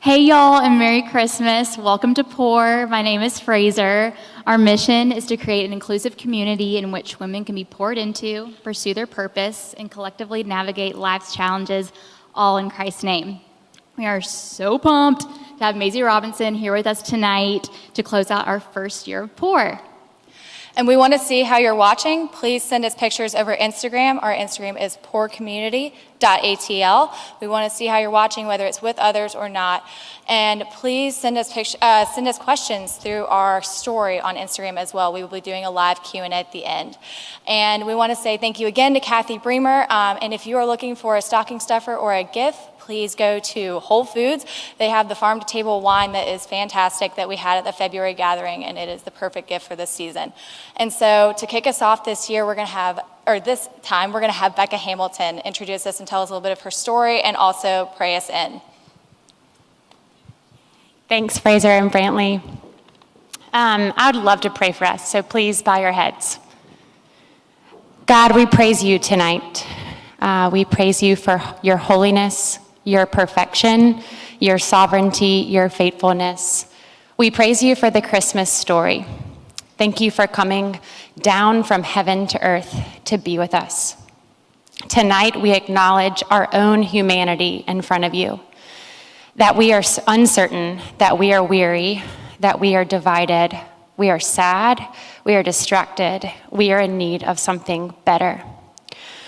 Hey y'all, and Merry Christmas. Welcome to Pour. My name is Fraser. Our mission is to create an inclusive community in which women can be poured into, pursue their purpose, and collectively navigate life's challenges, all in Christ's name. We are so pumped to have Mazi Robinson here with us tonight to close out our first year of Pour. And we want to see how you're watching. Please send us pictures over Instagram. Our Instagram is pourcommunity.atl. We want to see how you're watching, whether it's with others or not. And please send us questions through our story on Instagram as well. We will be doing a live Q&A at the end. And we want to say thank you again to Kathy Bremer. And if you are looking for a stocking stuffer or a gift, please go to Whole Foods. They have the farm to table wine that is fantastic that we had at the February gathering, and it is the perfect gift for this season. And so to kick us off this year, this time, we're gonna have Becca Hamilton introduce us and tell us a little bit of her story and also pray us in. Thanks, Fraser and Brantley. I'd love to pray for us, so please bow your heads. God, we praise you tonight. We praise you for your holiness, your perfection, your sovereignty, your faithfulness. We praise you for the Christmas story. Thank you for coming down from heaven to earth to be with us. Tonight, we acknowledge our own humanity in front of you, that we are uncertain, that we are weary, that we are divided, we are sad, we are distracted, we are in need of something better.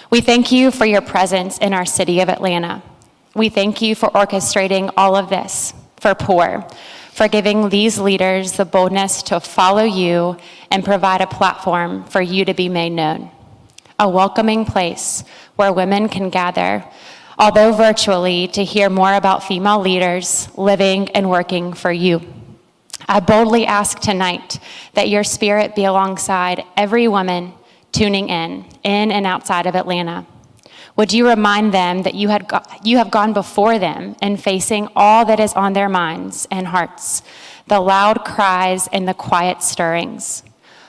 We thank you for your presence in our city of Atlanta. We thank you for orchestrating all of this for Pour, for giving these leaders the boldness to follow you and provide a platform for you to be made known. A welcoming place where women can gather, although virtually, to hear more about female leaders living and working for you. I boldly ask tonight that your spirit be alongside every woman tuning in and outside of Atlanta. Would you remind them that you have gone before them in facing all that is on their minds and hearts, the loud cries and the quiet stirrings.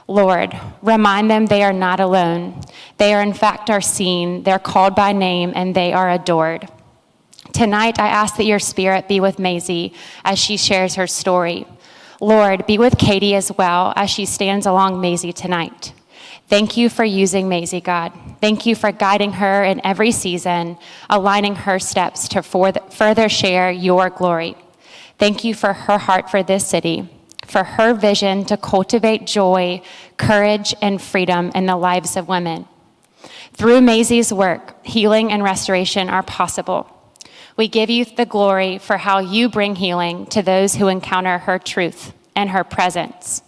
Lord, remind them they are not alone. They are in fact are seen, they're called by name, and they are adored. Tonight, I ask that your spirit be with Mazi as she shares her story. Lord, be with Katie as well as she stands along Mazi tonight. Thank you for using Mazi, God. Thank you for guiding her in every season, aligning her steps to further share your glory. Thank you for her heart for this city, for her vision to cultivate joy, courage, and freedom in the lives of women. Through Mazi's work, healing and restoration are possible. We give you the glory for how you bring healing to those who encounter her truth and her presence.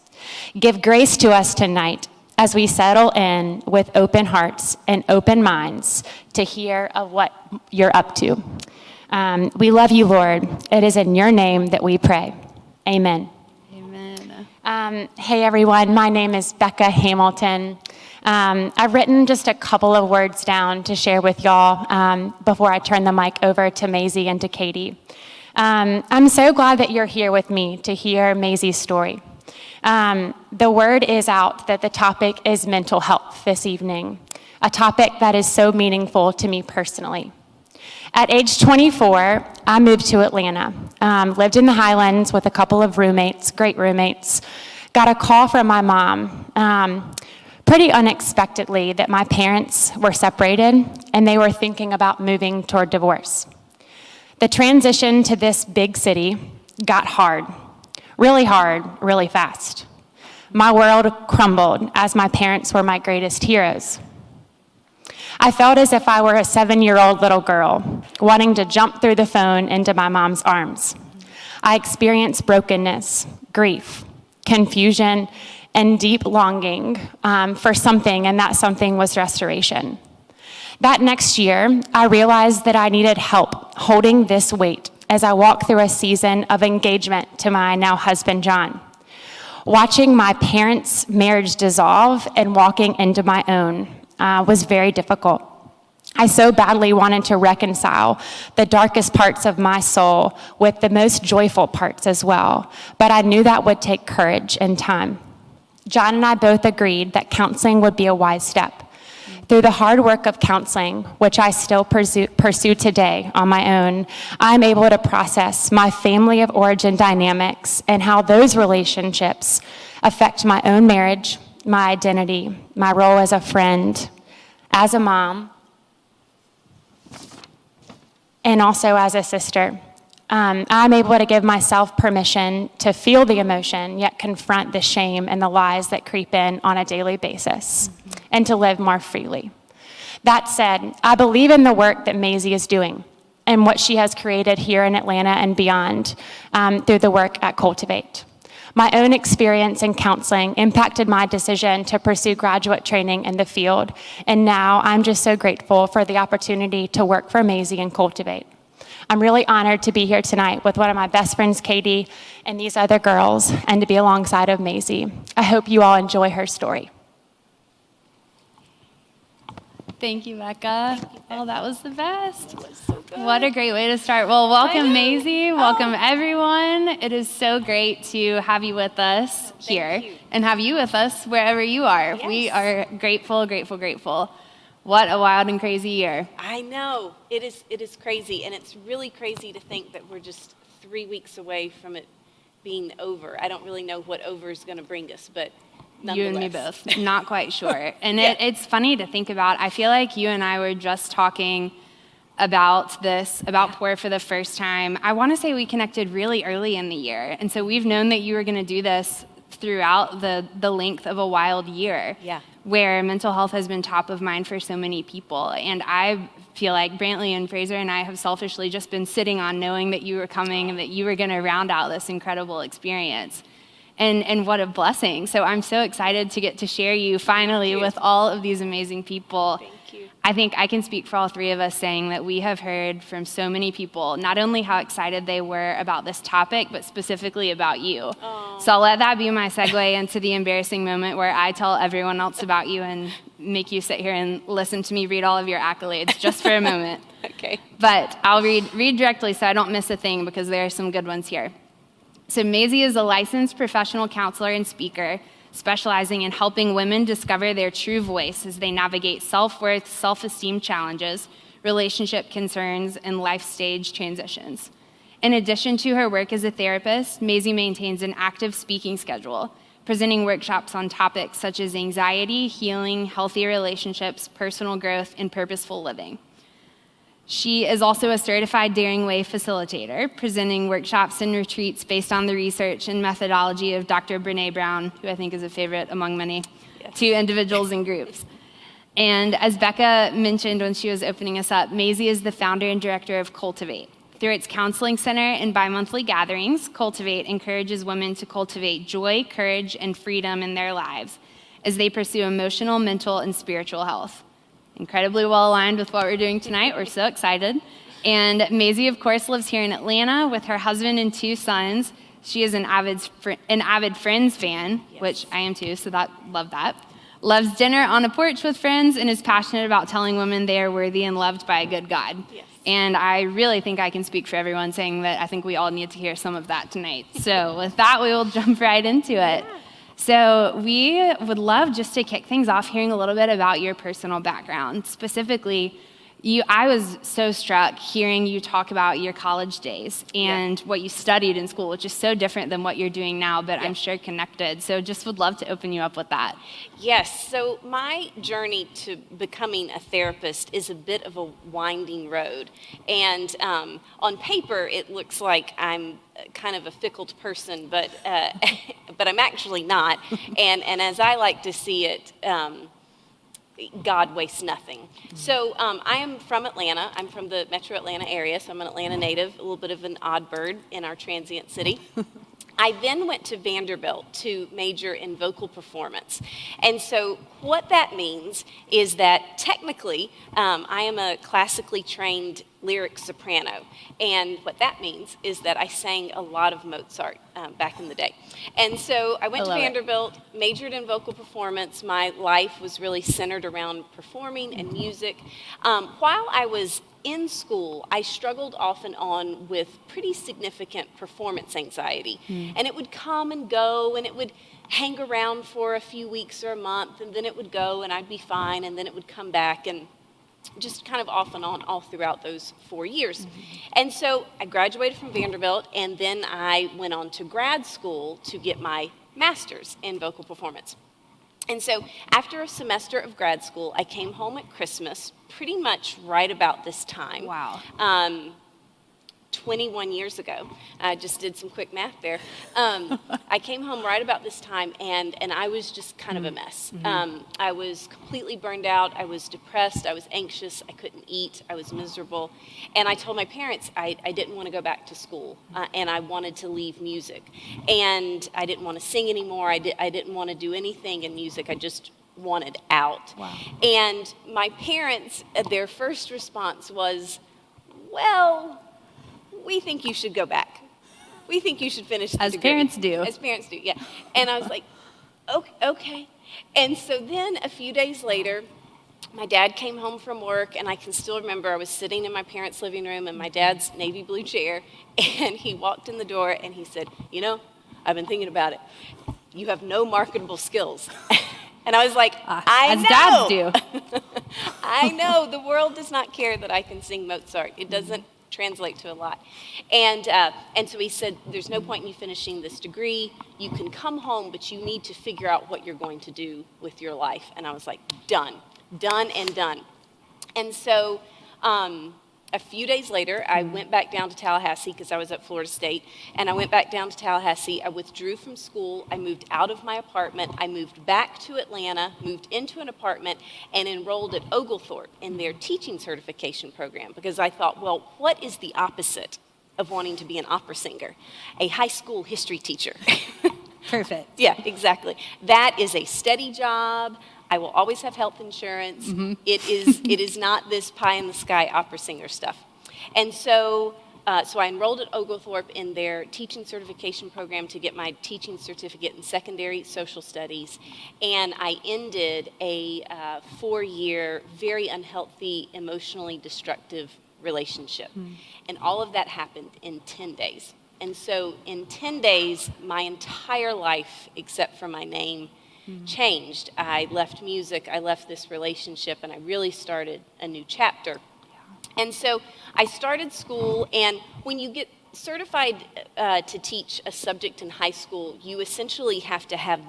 Give grace to us tonight as we settle in with open hearts and open minds to hear of what you're up to. We love you, Lord. It is in your name that we pray. Amen. Amen. Hey, everyone. My name is Becca Hamilton. I've written just a couple of words down to share with y'all before I turn the mic over to Mazi and to Katie. I'm so glad that you're here with me to hear Mazi's story. The word is out that the topic is mental health this evening, a topic that is so meaningful to me personally. At age 24, I moved to Atlanta, lived in the Highlands with a couple of roommates, great roommates, got a call from my mom, pretty unexpectedly, that my parents were separated and they were thinking about moving toward divorce. The transition to this big city got hard, really fast. My world crumbled as my parents were my greatest heroes. I felt as if I were a 7-year-old little girl wanting to jump through the phone into my mom's arms. I experienced brokenness, grief, confusion, and deep longing for something, and that something was restoration. That next year, I realized that I needed help holding this weight as I walked through a season of engagement to my now husband, John. Watching my parents' marriage dissolve and walking into my own was very difficult. I so badly wanted to reconcile the darkest parts of my soul with the most joyful parts as well, but I knew that would take courage and time. John and I both agreed that counseling would be a wise step. Through the hard work of counseling, which I still pursue today on my own, I'm able to process my family of origin dynamics and how those relationships affect my own marriage, my identity, my role as a friend, as a mom, and also as a sister. I'm able to give myself permission to feel the emotion, yet confront the shame and the lies that creep in on a daily basis, and to live more freely. That said, I believe in the work that Mazi is doing and what she has created here in Atlanta and beyond through the work at Cultivate. My own experience in counseling impacted my decision to pursue graduate training in the field, and now I'm just so grateful for the opportunity to work for Mazi and Cultivate. I'm really honored to be here tonight with one of my best friends, Katie, and these other girls, and to be alongside of Mazi. I hope you all enjoy her story. Thank you, Becca. Oh, that was the best. What a great way to start. Well, welcome, Mazi. Welcome, everyone. It is so great to have you with us here and have you with us wherever you are. Yes. We are grateful, grateful, grateful. What a wild and crazy year. I know. It is crazy, and it's really crazy to think that we're just 3 weeks away from it being over. I don't really know what over is going to bring us, but nonetheless. You and me both. Not quite sure. And Yeah. it's funny to think about. I feel like you and I were just talking about this, about Pour for the first time. I want to say we connected really early in the year. And so we've known that you were going to do this throughout the length of a wild year. Yeah. Where mental health has been top of mind for so many people. And I feel like Brantley and Fraser and I have selfishly just been sitting on knowing that you were coming and that you were going to round out this incredible experience. And what a blessing. So I'm so excited to get to share you finally with all of these amazing people. Thank you. I think I can speak for all three of us saying that we have heard from so many people, not only how excited they were about this topic, but specifically about you. So I'll let that be my segue into the embarrassing moment where I tell everyone else about you and make you sit here and listen to me read all of your accolades just for a moment. Okay. But I'll read directly so I don't miss a thing because there are some good ones here. So Mazi is a licensed professional counselor and speaker, specializing in helping women discover their true voice as they navigate self-worth, self-esteem challenges, relationship concerns, and life stage transitions. In addition to her work as a therapist, Mazi maintains an active speaking schedule, presenting workshops on topics such as anxiety, healing, healthy relationships, personal growth, and purposeful living. She is also a certified Daring Way facilitator, presenting workshops and retreats based on the research and methodology of Dr. Brené Brown, who I think is a favorite among many, to individuals and groups. And as Becca mentioned when she was opening us up, Mazi is the founder and director of Cultivate. Through its counseling center and bi-monthly gatherings, Cultivate encourages women to cultivate joy, courage, and freedom in their lives as they pursue emotional, mental, and spiritual health. Incredibly well aligned with what we're doing tonight. We're so excited. And Mazi, of course, lives here in Atlanta with her husband and 2 sons. She is an avid Friends fan, which I am too, so love that. Loves dinner on a porch with friends and is passionate about telling women they are worthy and loved by a good God. Yes. And I really think I can speak for everyone saying that I think we all need to hear some of that tonight. So with that, we will jump right into it. So we would love just to kick things off hearing a little bit about your personal background. Specifically, I was so struck hearing you talk about your college days and what you studied in school, which is so different than what you're doing now, but I'm sure connected. So just would love to open you up with that. Yes, so my journey to becoming a therapist is a bit of a winding road. And on paper, it looks like I'm kind of a fickle person, but I'm actually not. And as I like to see it, God wastes nothing. So I am from Atlanta. I'm from the metro Atlanta area, so I'm an Atlanta native, a little bit of an odd bird in our transient city. I then went to Vanderbilt to major in vocal performance. And so what that means is that technically I am a classically trained lyric soprano. And what that means is that I sang a lot of Mozart back in the day. And so I went to love it. Vanderbilt, majored in vocal performance. My life was really centered around performing and music. While I was in school, I struggled off and on with pretty significant performance anxiety. And it would come and go, and it would hang around for a few weeks or a month, and then it would go, and I'd be fine, and then it would come back, and just kind of off and on all throughout those 4 years. And so I graduated from Vanderbilt, and then I went on to grad school to get my master's in vocal performance. And so after a semester of grad school, I came home at Christmas, pretty much right about this time. Wow. 21 years ago. I just did some quick math there. I came home right about this time, and I was just kind of a mess. I was completely burned out. I was depressed. I was anxious. I couldn't eat. I was miserable. And I told my parents I didn't want to go back to school, and I wanted to leave music. And I didn't want to sing anymore. I didn't want to do anything in music. I just wanted out. Wow. And my parents, their first response was, well, we think you should go back. We think you should finish the As degree. parents do. As parents do, yeah. And I was like, okay. And so then a few days later, my dad came home from work, and I can still remember I was sitting in my parents' living room in my dad's navy blue chair, and he walked in the door and he said, you know, I've been thinking about it. You have no marketable skills. And I was like, I as know. dads do. I know. The world does not care that I can sing Mozart. It doesn't translate to a lot. And so he said, there's no point in you finishing this degree. You can come home, but you need to figure out what you're going to do with your life. And I was like, done and done. And so a few days later, I went back down to Tallahassee because I was at Florida State, and I went back down to Tallahassee. I withdrew from school. I moved out of my apartment. I moved back to Atlanta, moved into an apartment, and enrolled at Oglethorpe in their teaching certification program because I thought, well, what is the opposite of wanting to be an opera singer? A high school history teacher. Perfect. Yeah, exactly. That is a steady job. I will always have health insurance. It is not this pie in the sky opera singer stuff. And so I enrolled at Oglethorpe in their teaching certification program to get my teaching certificate in secondary social studies. And I ended a 4-year, very unhealthy, emotionally destructive relationship. And all of that happened in 10 days. And so in 10 days, my entire life, except for my name, changed. I left music, I left this relationship, and I really started a new chapter. And so I started school, and when you get certified to teach a subject in high school, you essentially have to have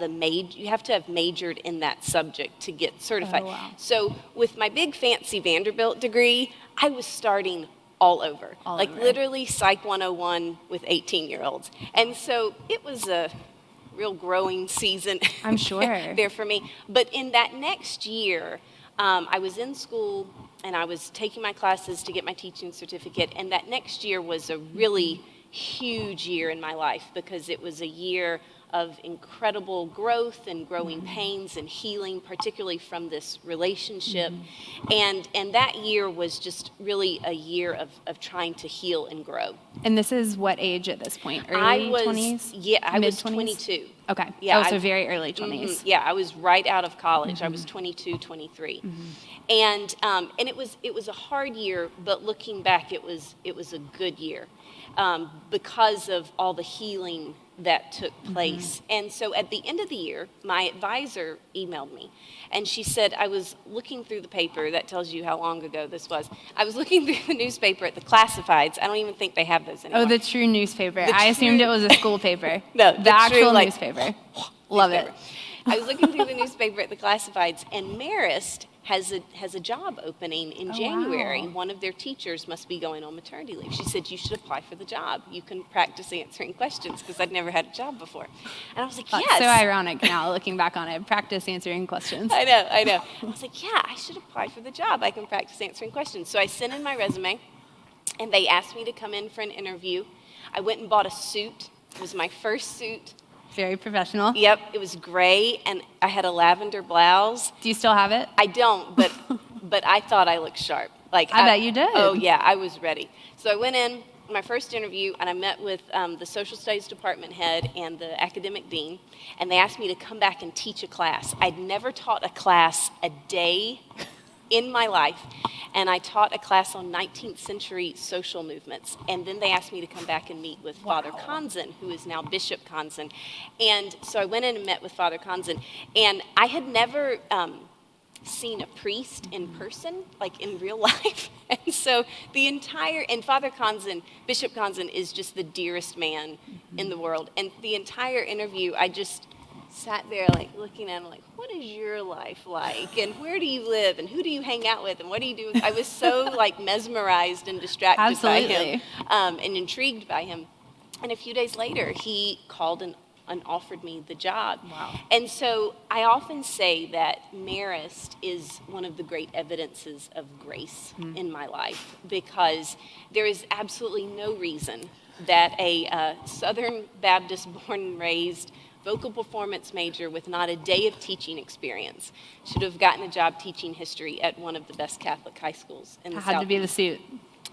majored in that subject to get certified. Oh, wow. So with my big fancy Vanderbilt degree, I was starting all over. Literally Psych 101 with 18-year-olds. And so it was a real growing season. I'm sure. there for me. But in that next year, I was in school and I was taking my classes to get my teaching certificate. And that next year was a really huge year in my life because it was a year of incredible growth and growing pains and healing, particularly from this relationship. And that year was just really a year of trying to heal and grow. And this is what age at this point? Early I was 20s? Yeah, I was Mid-20s? 22. Okay. Yeah, so I- very early 20s. Yeah, I was right out of college. I was 22, 23. And it was a hard year, but looking back, it was a good year because of all the healing that took place. And so at the end of the year, my advisor emailed me, and she said, I was looking through the paper. That tells you how long ago this was. I was looking through the newspaper at the classifieds. I don't even think they have those anymore. Oh, the true newspaper. The I assumed true- it was a school paper. No, the the true, actual like, newspaper. Love it. newspaper. I was looking through the newspaper at the classifieds, and Marist has a job opening in January. wow. One of their teachers must be going on maternity leave. She said, you should apply for the job. You can practice answering questions, because I'd never had a job before. And I was like, That's yes. so ironic now, looking back on it. Practice answering questions. I know. I was like, yeah, I should apply for the job. I can practice answering questions. So I sent in my resume, and they asked me to come in for an interview. I went and bought a suit. It was my first suit. Very professional. Yep, it was gray, and I had a lavender blouse. Do you still have it? I don't, but I thought I looked sharp. Like I bet you did. Oh yeah, I was ready. So I went in my first interview and I met with the social studies department head and the academic dean, and they asked me to come back and teach a class. I'd never taught a class a day in my life, and I taught a class on 19th century social movements. And then they asked me to come back and meet with Father Konzen, who is now Bishop Konzen. And so I went in and met with Father Konzen, and I had never seen a priest in person, like in real life. And so and Father Konzen, Bishop Konzen, is just the dearest man in the world. And the entire interview, I just sat there like looking at him like, what is your life like? And where do you live? And who do you hang out with? And what do you do? I was so like mesmerized and distracted by him and intrigued by him. And a few days later, he called and offered me the job. Wow. And so I often say that Marist is one of the great evidences of grace in my life, because there is absolutely no reason that a Southern Baptist born and raised vocal performance major with not a day of teaching experience should have gotten a job teaching history at one of the best Catholic high schools in the Southeast. Had to be the suit.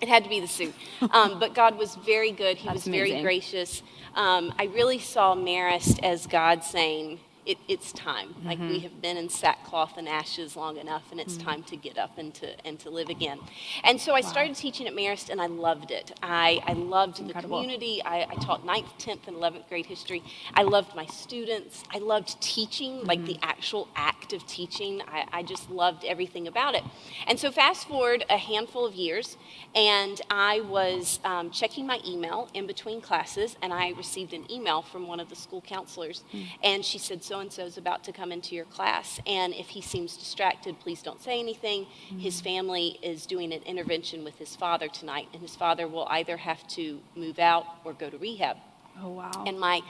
It had to be the suit. But God was very good. He was very amazing. gracious. I really saw Marist as God saying, it's time. Like, we have been in sackcloth and ashes long enough, and it's time to get up and to live again. And so I started teaching at Marist, and I loved it. I loved the community. I taught 9th, 10th, and 11th grade history. I loved my students. I loved teaching, like the actual act of teaching. I just loved everything about it. And so fast forward a handful of years, and I was checking my email in between classes, and I received an email from one of the school counselors, and she said, so-and-so is about to come into your class, and if he seems distracted, please don't say anything. His family is doing an intervention with his father tonight, and his father will either have to move out or go to rehab. Oh, wow. And my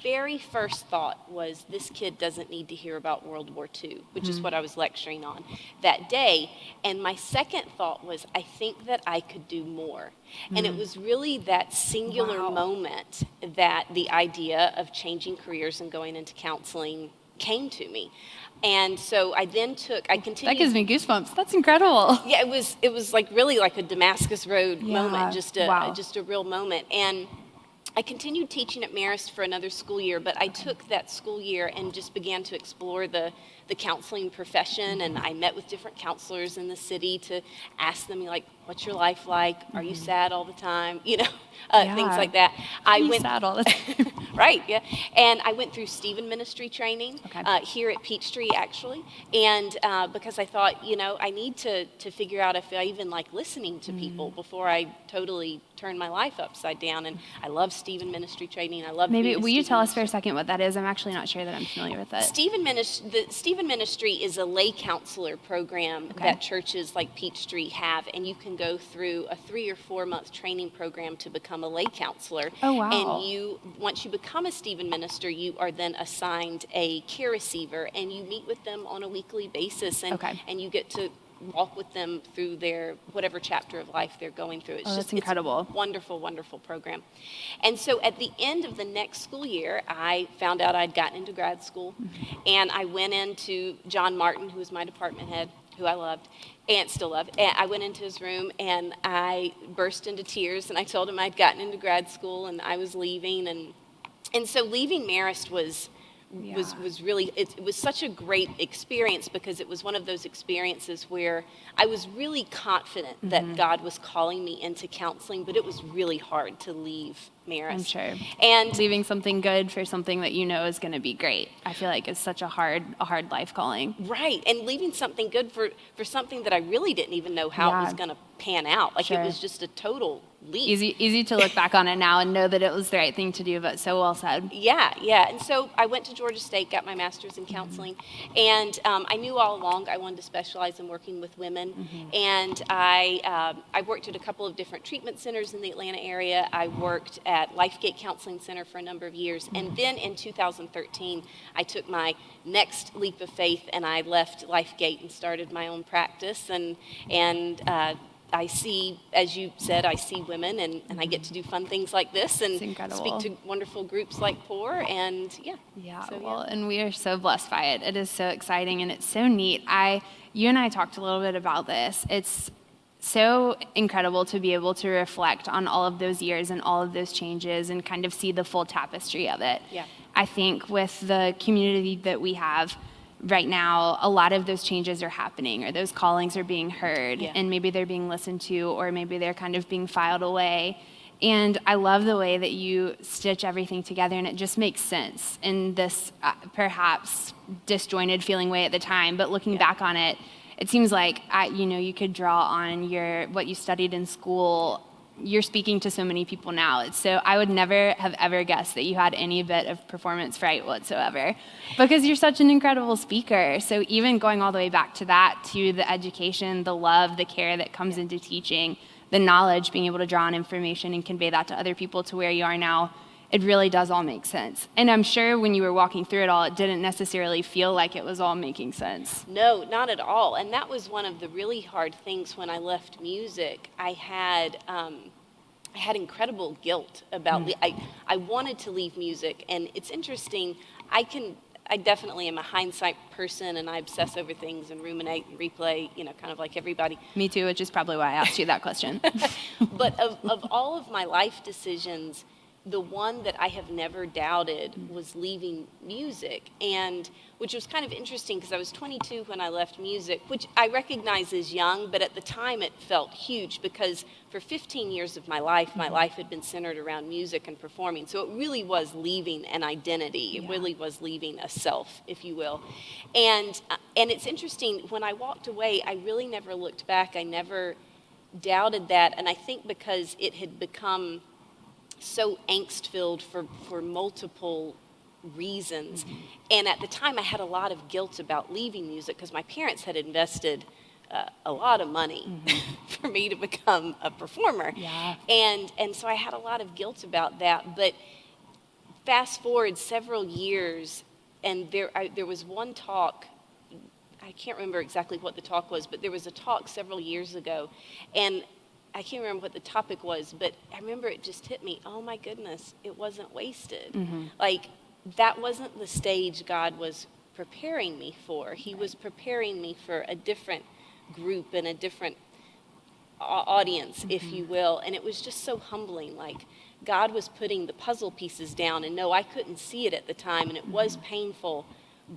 very first thought was, this kid doesn't need to hear about World War II, which is what I was lecturing on that day. And my second thought was, I think that I could do more. And it was really that singular moment that the idea of changing careers and going into counseling came to me. And so I continued. That gives me goosebumps. That's incredible. Yeah, it was like really like a Damascus Road moment, just a real moment. And I continued teaching at Marist for another school year, but I took that school year and just began to explore the counseling profession, and I met with different counselors in the city to ask them, like, what's your life like? Are you sad all the time? You know, things like that. I went sad all the time. Right, yeah. And I went through Stephen ministry training here at Peachtree, actually, and because I thought, you know, I need to figure out if I even like listening to people before I totally turn my life upside down. And I love Stephen ministry training. I love Maybe will you tell us for a second what that is? I'm actually not sure that I'm familiar with it. The Stephen Ministry is a lay counselor program that churches like Peachtree have, and you can go through a 3 or 4 month training program to become a lay counselor. Oh, wow. And once you become a Stephen minister, you are then assigned a care receiver, and you meet with them on a weekly basis, and you get to walk with them through their whatever chapter of life they're going through. That's incredible. It's a wonderful, wonderful program. And so at the end of the next school year, I found out I'd gotten into grad school, and I went into John Martin, who was my department head, who I loved and still love. And I went into his room and I burst into tears, and I told him I'd gotten into grad school and I was leaving, and so leaving Marist was really, it was such a great experience, because it was one of those experiences where I was really confident that God was calling me into counseling, but it was really hard to leave Marist. I'm sure. And leaving something good for something that you know is going to be great, I feel like it's such a hard life calling. Right, and leaving something good for something that I really didn't even know how it was going to pan out. Like, it was just a total leap. Easy to look back on it now and know that it was the right thing to do, but so well said. Yeah. And so I went to Georgia State, got my master's in counseling, and I knew all along I wanted to specialize in working with women. And I worked at a couple of different treatment centers in the Atlanta area. I worked at Lifegate Counseling Center for a number of years. And then in 2013, I took my next leap of faith, and I left Lifegate and started my own practice. And I see, as you said, I see women, and I get to do fun things like this and speak to wonderful groups like POUR, and and we are so blessed by it. It is so exciting, and it's so neat. You and I talked a little bit about this. It's so incredible to be able to reflect on all of those years and all of those changes and kind of see the full tapestry of it. Yeah. I think with the community that we have right now, a lot of those changes are happening, or those callings are being heard, Yeah. and maybe they're being listened to, or maybe they're kind of being filed away. And I love the way that you stitch everything together, and it just makes sense in this perhaps disjointed feeling way at the time. But looking back on it, it seems like you could draw on what you studied in school. You're speaking to so many people now. So I would never have ever guessed that you had any bit of performance fright whatsoever, because you're such an incredible speaker. So even going all the way back to that, to the education, the love, the care that comes into teaching, the knowledge, being able to draw on information and convey that to other people to where you are now, it really does all make sense. And I'm sure when you were walking through it all, it didn't necessarily feel like it was all making sense. No, not at all. And that was one of the really hard things when I left music. I had incredible guilt about I wanted to leave music, and it's interesting. I definitely am a hindsight person, and I obsess over things and ruminate and replay, kind of like everybody. Me too, which is probably why I asked you that question. But of all of my life decisions, the one that I have never doubted was leaving music, and which was kind of interesting because I was 22 when I left music, which I recognize as young, but at the time it felt huge because for 15 years of my life had been centered around music and performing. So it really was leaving an identity. It really was leaving a self, if you will. And it's interesting, when I walked away, I really never looked back. I never doubted that, and I think because it had become so angst-filled for multiple reasons. And at the time, I had a lot of guilt about leaving music because my parents had invested a lot of money for me to become a performer. Yeah. And so I had a lot of guilt about that. But fast forward several years, and there was one talk. I can't remember exactly what the talk was, but there was a talk several years ago, and I can't remember what the topic was, but I remember it just hit me. Oh my goodness, it wasn't wasted. Like, that wasn't the stage God was preparing me for. He was preparing me for a different group and a different audience, if you will. And it was just so humbling. Like, God was putting the puzzle pieces down, and no, I couldn't see it at the time, and it was painful,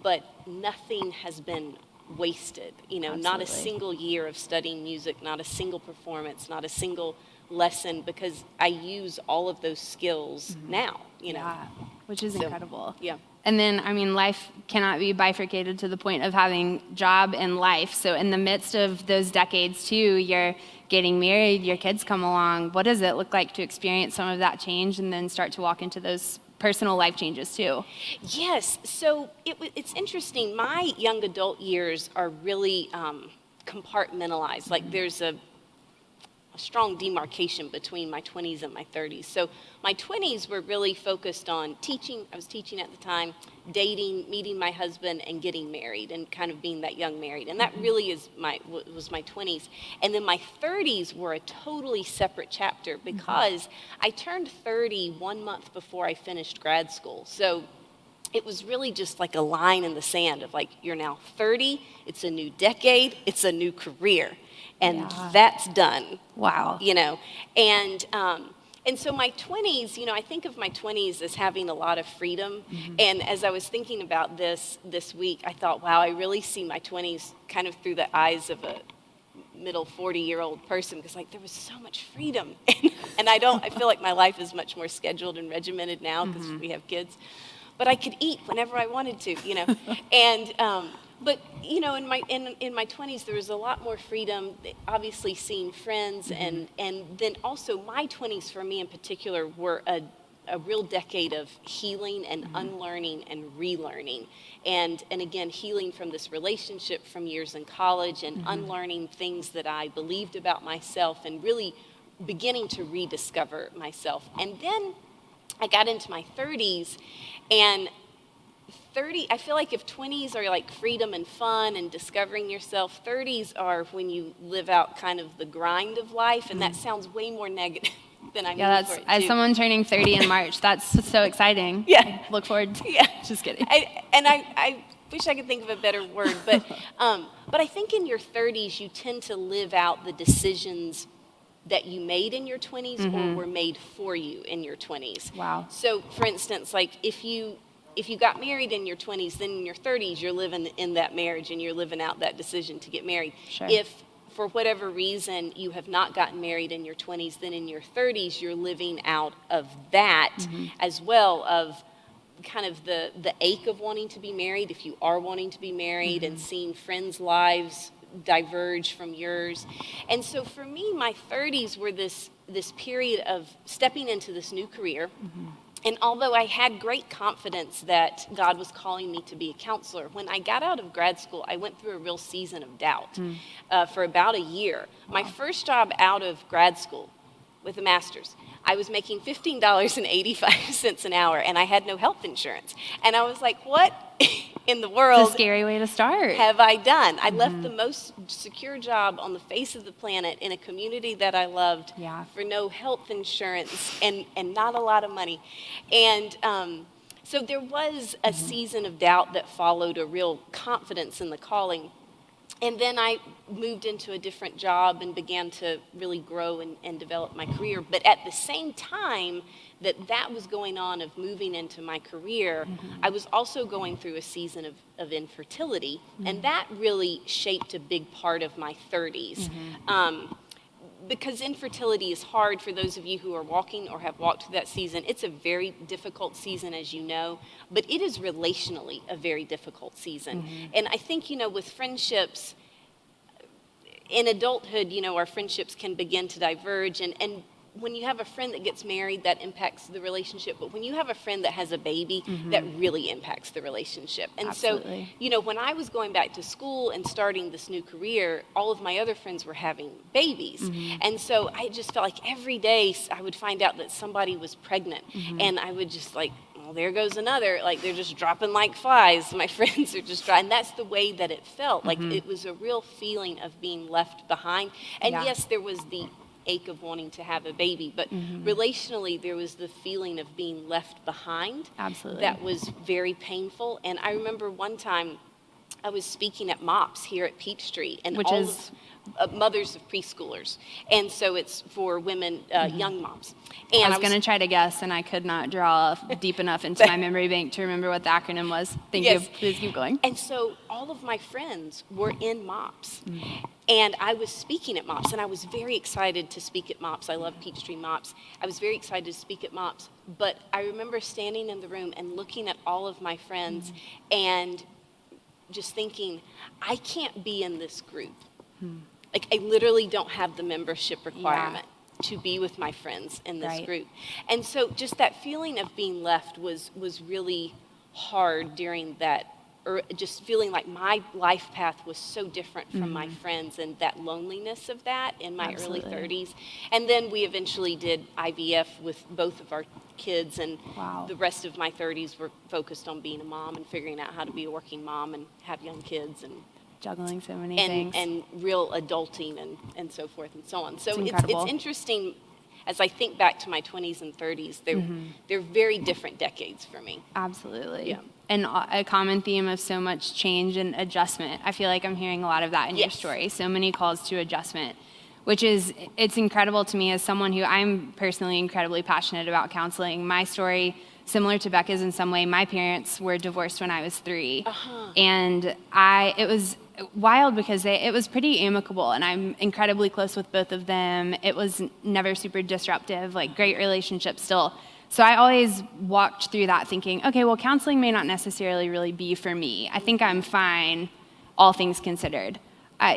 but nothing has been wasted. Not a single year of studying music, not a single performance, not a single lesson, because I use all of those skills now, Yeah, which is incredible. Yeah. And then, life cannot be bifurcated to the point of having job and life. So in the midst of those decades too, you're getting married, your kids come along. What does it look like to experience some of that change and then start to walk into those personal life changes too? Yes. So it's interesting. My young adult years are really compartmentalized. Like, there's a strong demarcation between my 20s and my 30s. So my 20s were really focused on teaching. I was teaching at the time, dating, meeting my husband, and getting married, and kind of being that young married. And that really was my 20s. And then my 30s were a totally separate chapter because I turned 30 1 month before I finished grad school. So it was really just like a line in the sand of like, you're now 30, it's a new decade, it's a new career. And that's done. Wow. And so my 20s, I think of my 20s as having a lot of freedom. And as I was thinking about this week, I thought, wow, I really see my 20s kind of through the eyes of a middle 40-year-old person, because like there was so much freedom. And I feel like my life is much more scheduled and regimented now because we have kids. But I could eat whenever I wanted to, And but in my 20s there was a lot more freedom. Obviously, seeing friends, and then also my 20s for me in particular were a real decade of healing and unlearning and relearning, and again healing from this relationship from years in college, and unlearning things that I believed about myself, and really beginning to rediscover myself. And then I got into my 30s, and I feel like if 20s are like freedom and fun and discovering yourself, 30s are when you live out kind of the grind of life, and that sounds way more negative than I mean Yeah, for it as to. someone turning 30 in March, that's so exciting. Yeah. I look forward to Yeah. Just kidding. I wish I could think of a better word, but I think in your 30s you tend to live out the decisions that you made in your 20s or were made for you in your 20s. Wow. So, for instance, like if you got married in your 20s, then in your 30s you're living in that marriage and you're living out that decision to get married. Sure. If for whatever reason you have not gotten married in your 20s, then in your 30s you're living out of that as well, of kind of the ache of wanting to be married, if you are wanting to be married, and seeing friends' lives diverge from yours. And so for me, my 30s were this period of stepping into this new career. And although I had great confidence that God was calling me to be a counselor, when I got out of grad school, I went through a real season of doubt for about a year. My first job out of grad school with a master's, I was making $15.85 an hour, and I had no health insurance. And I was like, what in the world It's a scary way to start. have I done? I left the most secure job on the face of the planet in a community that I loved for no health insurance and not a lot of money. And so there was a season of doubt that followed a real confidence in the calling. And then I moved into a different job and began to really grow and develop my career. But at the same time that was going on of moving into my career, I was also going through a season of infertility. And that really shaped a big part of my 30s. Because infertility is hard for those of you who are walking or have walked through that season. It's a very difficult season, as you know, but it is relationally a very difficult season. And I think, with friendships, in adulthood, our friendships can begin to diverge. And when you have a friend that gets married, that impacts the relationship. But when you have a friend that has a baby, that really impacts the relationship. And Absolutely. so, when I was going back to school and starting this new career, all of my other friends were having babies. And so I just felt like every day I would find out that somebody was pregnant. And I would just like, well, there goes another. Like, they're just dropping like flies. My friends are just dropping. And that's the way that it felt. Like, it was a real feeling of being left behind. And yes, there was the ache of wanting to have a baby, but relationally there was the feeling of being left behind. Absolutely. That was very painful. And I remember one time I was speaking at MOPS here at Peachtree, and Which all is of mothers of preschoolers, and so it's for women, young moms. I And was going to try to guess, and I could not draw deep enough into my memory bank to remember what the acronym was. Thank you. Please keep going. And so all of my friends were in MOPS. And I was speaking at MOPS, and I was very excited to speak at MOPS. I love Peachtree MOPS. I was very excited to speak at MOPS. But I remember standing in the room and looking at all of my friends and just thinking, I can't be in this group. Like, I literally don't have the membership requirement to be with my friends in this group. And so just that feeling of being left was really hard during that, or just feeling like my life path was so different from my friends, and that loneliness of that in my early 30s. And then we eventually did IVF with both of our kids, and the rest of my 30s were focused on being a mom and figuring out how to be a working mom and have young kids and Juggling so many things. and real adulting and so forth and so on. So It's it's incredible. interesting as I think back to my 20s and 30s. They're very different decades for me. Absolutely. Yeah. And a common theme of so much change and adjustment. I feel like I'm hearing a lot of that in your story. So many calls to adjustment, which is, it's incredible to me as someone who I'm personally incredibly passionate about counseling. My story, similar to Becca's in some way, my parents were divorced when I was 3. And it was wild because it was pretty amicable, and I'm incredibly close with both of them. It was never super disruptive, like great relationship still. So I always walked through that thinking, okay, well, counseling may not necessarily really be for me. I think I'm fine, all things considered.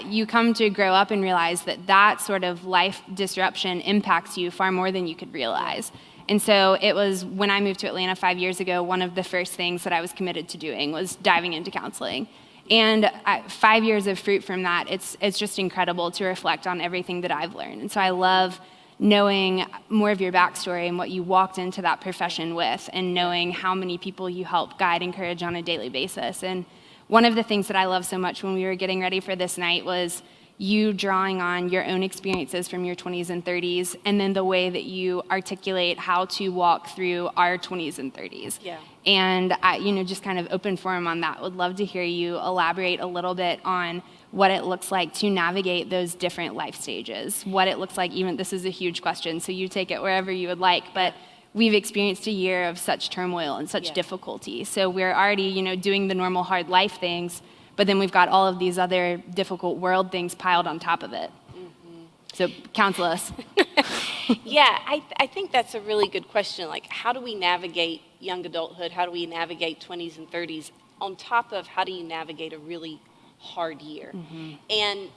You come to grow up and realize that sort of life disruption impacts you far more than you could realize. And so it was when I moved to Atlanta 5 years ago, one of the first things that I was committed to doing was diving into counseling. And 5 years of fruit from that, it's just incredible to reflect on everything that I've learned. And so I love knowing more of your backstory and what you walked into that profession with, and knowing how many people you help guide, encourage on a daily basis. And one of the things that I love so much when we were getting ready for this night was you drawing on your own experiences from your 20s and 30s, and then the way that you articulate how to walk through our 20s and 30s. Yeah. And just kind of open forum on that. Would love to hear you elaborate a little bit on what it looks like to navigate those different life stages. What it looks like, even this is a huge question, so you take it wherever you would like, but we've experienced a year of such turmoil and such difficulty. So we're already, doing the normal hard life things, but then we've got all of these other difficult world things piled on top of it. Mm-hmm. So counsel us. Yeah, I think that's a really good question. Like, how do we navigate young adulthood? How do we navigate 20s and 30s on top of how do you navigate a really hard year? Mm-hmm. And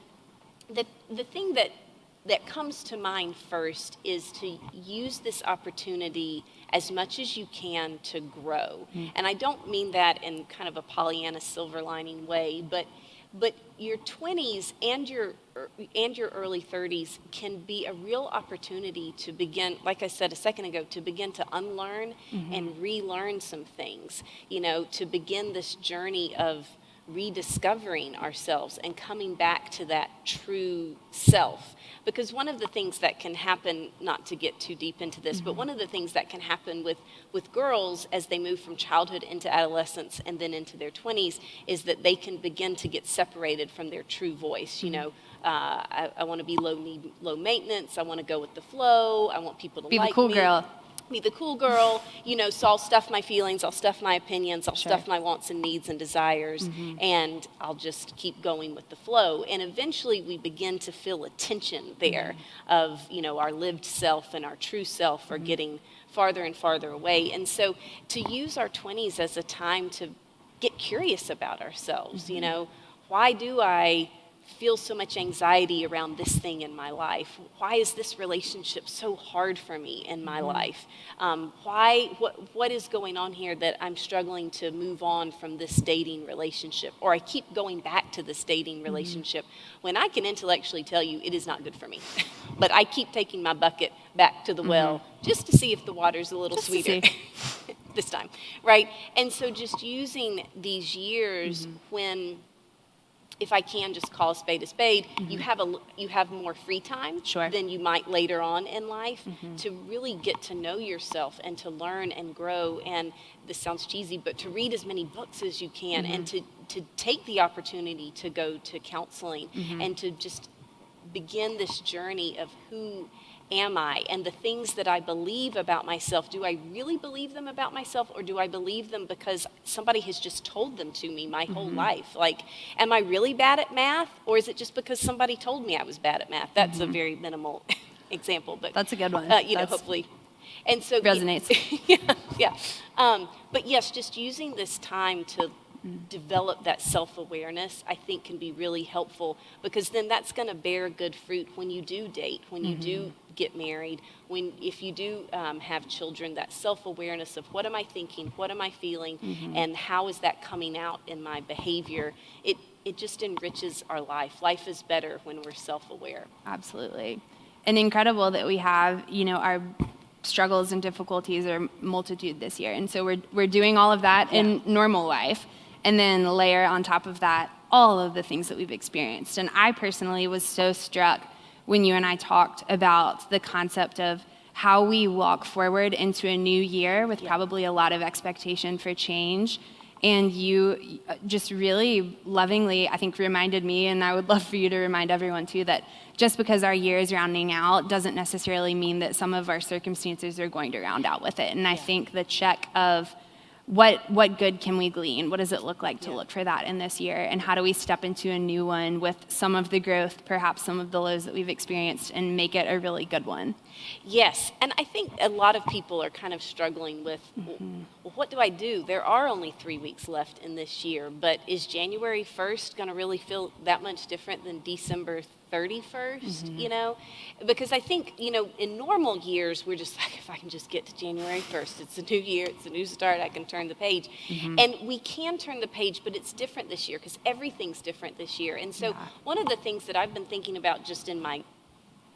the thing that comes to mind first is to use this opportunity as much as you can to grow. Mm-hmm. And I don't mean that in kind of a Pollyanna silver lining way, but your 20s and your early 30s can be a real opportunity to begin, like I said a second ago, to begin to unlearn and relearn some things, to begin this journey of rediscovering ourselves and coming back to that true self. Because one of the things that can happen, not to get too deep into this, but one of the things that can happen with girls as they move from childhood into adolescence and then into their 20s is that they can begin to get separated from their true voice. I want to be low maintenance. I want to go with the flow. I want people to be like the cool me. girl. Be the cool girl, so I'll stuff my feelings, I'll stuff my opinions, I'll stuff my wants and needs and desires, and I'll just keep going with the flow. And eventually we begin to feel a tension there of, our lived self and our true self are getting farther and farther away. And so to use our 20s as a time to get curious about ourselves, why do I feel so much anxiety around this thing in my life? Why is this relationship so hard for me in my life? What is going on here that I'm struggling to move on from this dating relationship? Or I keep going back to this dating relationship when I can intellectually tell you it is not good for me. But I keep taking my bucket back to the well just to see if the water's a little sweeter this time, right? And so just using these years when, if I can just call a spade, you have more free time than you might later on in life to really get to know yourself and to learn and grow. And this sounds cheesy, but to read as many books as you can and to take the opportunity to go to counseling and to just begin this journey of who am I and the things that I believe about myself. Do I really believe them about myself, or do I believe them because somebody has just told them to me my whole life? Like, am I really bad at math, or is it just because somebody told me I was bad at math? That's a very minimal example, but that's a good one. Hopefully. And so resonates. Yeah. But yes, just using this time to develop that self-awareness, I think, can be really helpful, because then that's going to bear good fruit when you do date, when you do get married, if you do have children. That self-awareness of what am I thinking, what am I feeling, and how is that coming out in my behavior, it just enriches our life. Life is better when we're self-aware. Absolutely. And incredible that we have, our struggles and difficulties are multitude this year. And so we're doing all of that in normal life, and then layer on top of that all of the things that we've experienced. And I personally was so struck when you and I talked about the concept of how we walk forward into a new year with probably a lot of expectation for change. And you just really lovingly, I think, reminded me, and I would love for you to remind everyone too, that just because our year is rounding out doesn't necessarily mean that some of our circumstances are going to round out with it. And I think the check of what good can we glean? What does it look like to look for that in this year? And how do we step into a new one with some of the growth, perhaps some of the lows that we've experienced, and make it a really good one? Yes, and I think a lot of people are kind of struggling with, well, what do I do? There are only 3 weeks left in this year, but is January 1st going to really feel that much different than December 31st, Because I think, in normal years, we're just like, if I can just get to January 1st, it's a new year, it's a new start, I can turn the page. And we can turn the page, but it's different this year because everything's different this year. And so one of the things that I've been thinking about just in my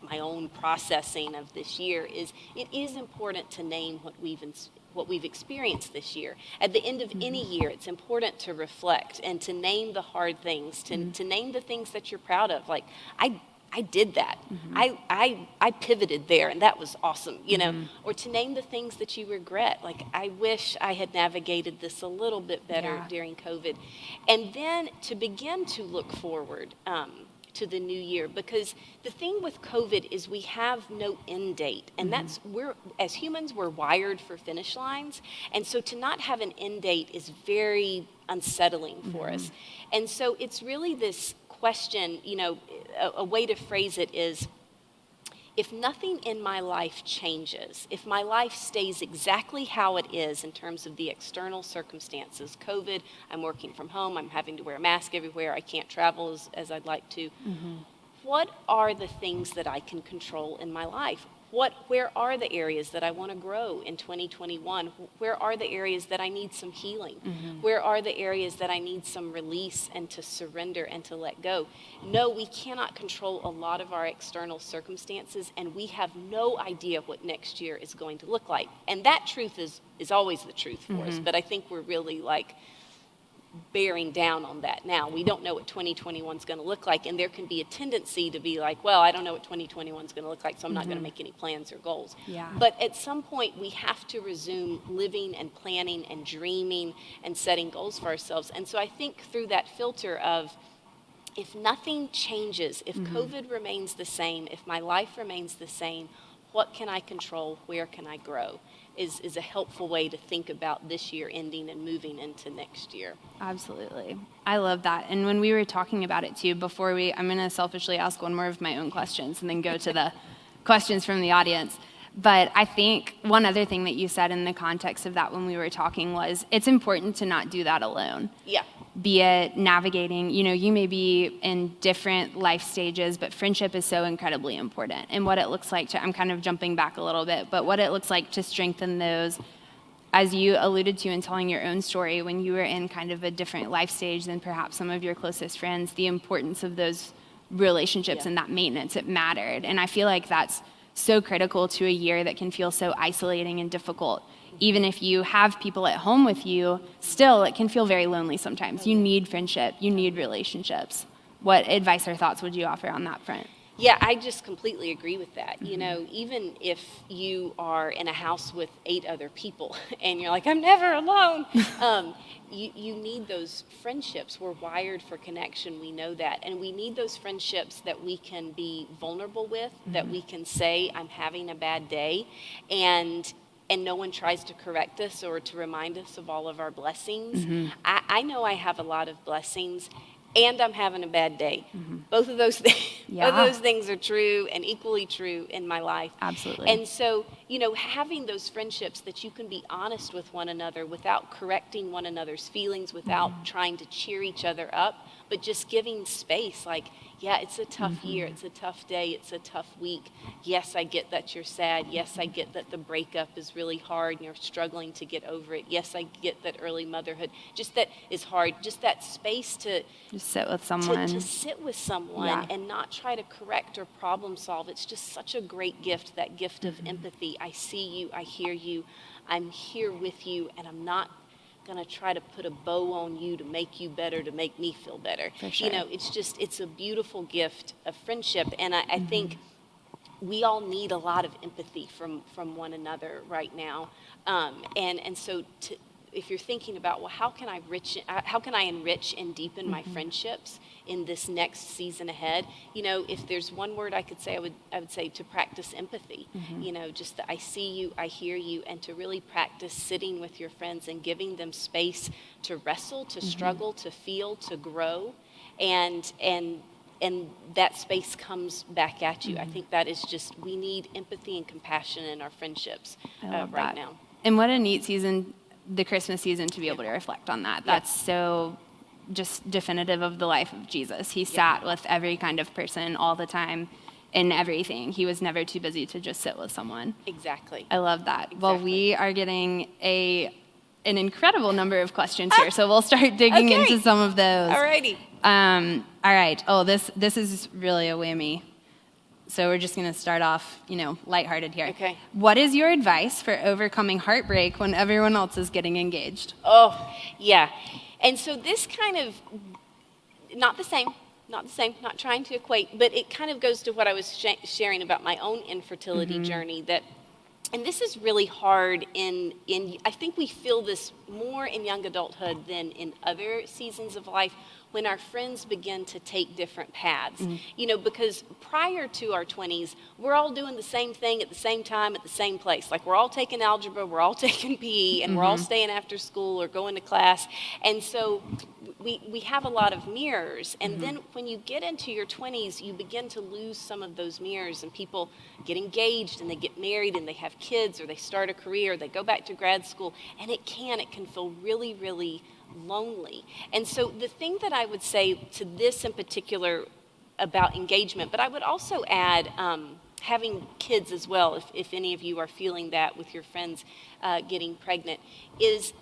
my own processing of this year is it is important to name what we've experienced this year. At the end of any year, it's important to reflect and to name the hard things, to name the things that you're proud of. Like, I did that. I pivoted there, and that was awesome, you know. Or to name the things that you regret. Like, I wish I had navigated this a little bit better during COVID. And then to begin to look forward to the new year, because the thing with COVID is we have no end date, and that's as humans, we're wired for finish lines, and so to not have an end date is very unsettling for us. And so it's really this question, you know, a way to phrase it is, if nothing in my life changes, if my life stays exactly how it is in terms of the external circumstances, COVID, I'm working from home, I'm having to wear a mask everywhere, I can't travel as I'd like to, what are the things that I can control in my life? Where are the areas that I want to grow in 2021? Where are the areas that I need some healing? Where are the areas that I need some release and to surrender and to let go? No, we cannot control a lot of our external circumstances, and we have no idea what next year is going to look like. And that truth is always the truth for us, but I think we're really like bearing down on that now. We don't know what 2021 is going to look like, and there can be a tendency to be like, well, I don't know what 2021 is going to look like, so I'm not going to make any plans or goals. But at some point, we have to resume living and planning and dreaming and setting goals for ourselves. And so I think through that filter of, if nothing changes, if COVID remains the same, if my life remains the same, what can I control? Where can I grow? Is a helpful way to think about this year ending and moving into next year. Absolutely. I love that. And when we were talking about it too, I'm going to selfishly ask one more of my own questions and then go to the questions from the audience. But I think one other thing that you said in the context of that when we were talking was, it's important to not do that alone. Yeah. Be it navigating, you may be in different life stages, but friendship is so incredibly important. And what it looks like I'm kind of jumping back a little bit, but what it looks like to strengthen those, as you alluded to in telling your own story, when you were in kind of a different life stage than perhaps some of your closest friends, the importance of those relationships and that maintenance, it mattered. And I feel like that's so critical to a year that can feel so isolating and difficult. Even if you have people at home with you, still it can feel very lonely sometimes. You need friendship, you need relationships. What advice or thoughts would you offer on that front? Yeah, I just completely agree with that. You know, even if you are in a house with 8 other people and you're like, I'm never alone, you need those friendships. We're wired for connection, we know that. And we need those friendships that we can be vulnerable with, that we can say, I'm having a bad day, and no one tries to correct us or to remind us of all of our blessings. I know I have a lot of blessings, and I'm having a bad day. Both of those things, both of those things are true and equally true in my life. Absolutely. And so, having those friendships that you can be honest with one another without correcting one another's feelings, without trying to cheer each other up, but just giving space, like, yeah, it's a tough year, it's a tough day, it's a tough week. Yes, I get that you're sad. Yes, I get that the breakup is really hard and you're struggling to get over it. Yes, I get that early motherhood, just that is hard. Just that space to just sit with someone. To sit with someone and not try to correct or problem solve. It's just such a great gift, that gift of empathy. I see you, I hear you, I'm here with you, and I'm not going to try to put a bow on you to make you better, to make me feel better. For sure. It's a beautiful gift of friendship, and I think we all need a lot of empathy from one another right now. And so if you're thinking about, well, how can I enrich and deepen my friendships in this next season ahead? If there's one word I could say, I would say to practice empathy. Just that I see you, I hear you, and to really practice sitting with your friends and giving them space to wrestle, to struggle, to feel, to grow, and that space comes back at you. I think that is just, we need empathy and compassion in our friendships right now. And what a neat season, the Christmas season, to be able to reflect on that. That's so just definitive of the life of Jesus. He sat with every kind of person all the time in everything. He was never too busy to just sit with someone. Exactly. I love that. Exactly. Well, we are getting an incredible number of questions here, so we'll start digging into some of those. Alrighty. All right. Oh, this is really a whammy. So we're just going to start off, lighthearted here. Okay. What is your advice for overcoming heartbreak when everyone else is getting engaged? Oh, yeah. And so this kind of, not the same, not trying to equate, but it kind of goes to what I was sharing about my own infertility journey, and this is really hard I think we feel this more in young adulthood than in other seasons of life, when our friends begin to take different paths. Because prior to our 20s, we're all doing the same thing at the same time at the same place. Like, we're all taking algebra, we're all taking PE, and we're all staying after school or going to class. And so we have a lot of mirrors. And then when you get into your 20s, you begin to lose some of those mirrors, and people get engaged and they get married and they have kids, or they start a career, they go back to grad school, and it can feel really, really lonely. And so the thing that I would say to this in particular about engagement, but I would also add having kids as well, if any of you are feeling that with your friends getting pregnant, is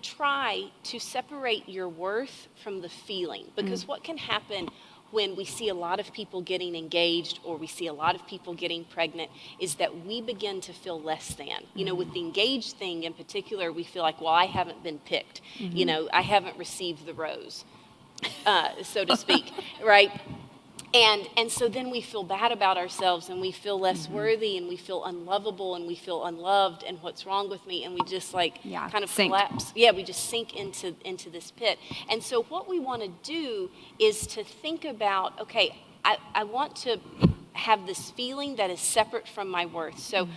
try to separate your worth from the feeling. Because what can happen when we see a lot of people getting engaged, or we see a lot of people getting pregnant, is that we begin to feel less than. With the engaged thing in particular, we feel like, well, I haven't been picked. I haven't received the rose, so to speak, right? And so then we feel bad about ourselves, and we feel less worthy, and we feel unlovable, and we feel unloved, and what's wrong with me, and we just kind of collapse. Yeah, we just sink into this pit. And so what we want to do is to think about, okay, I want to have this feeling that is separate from my worth. So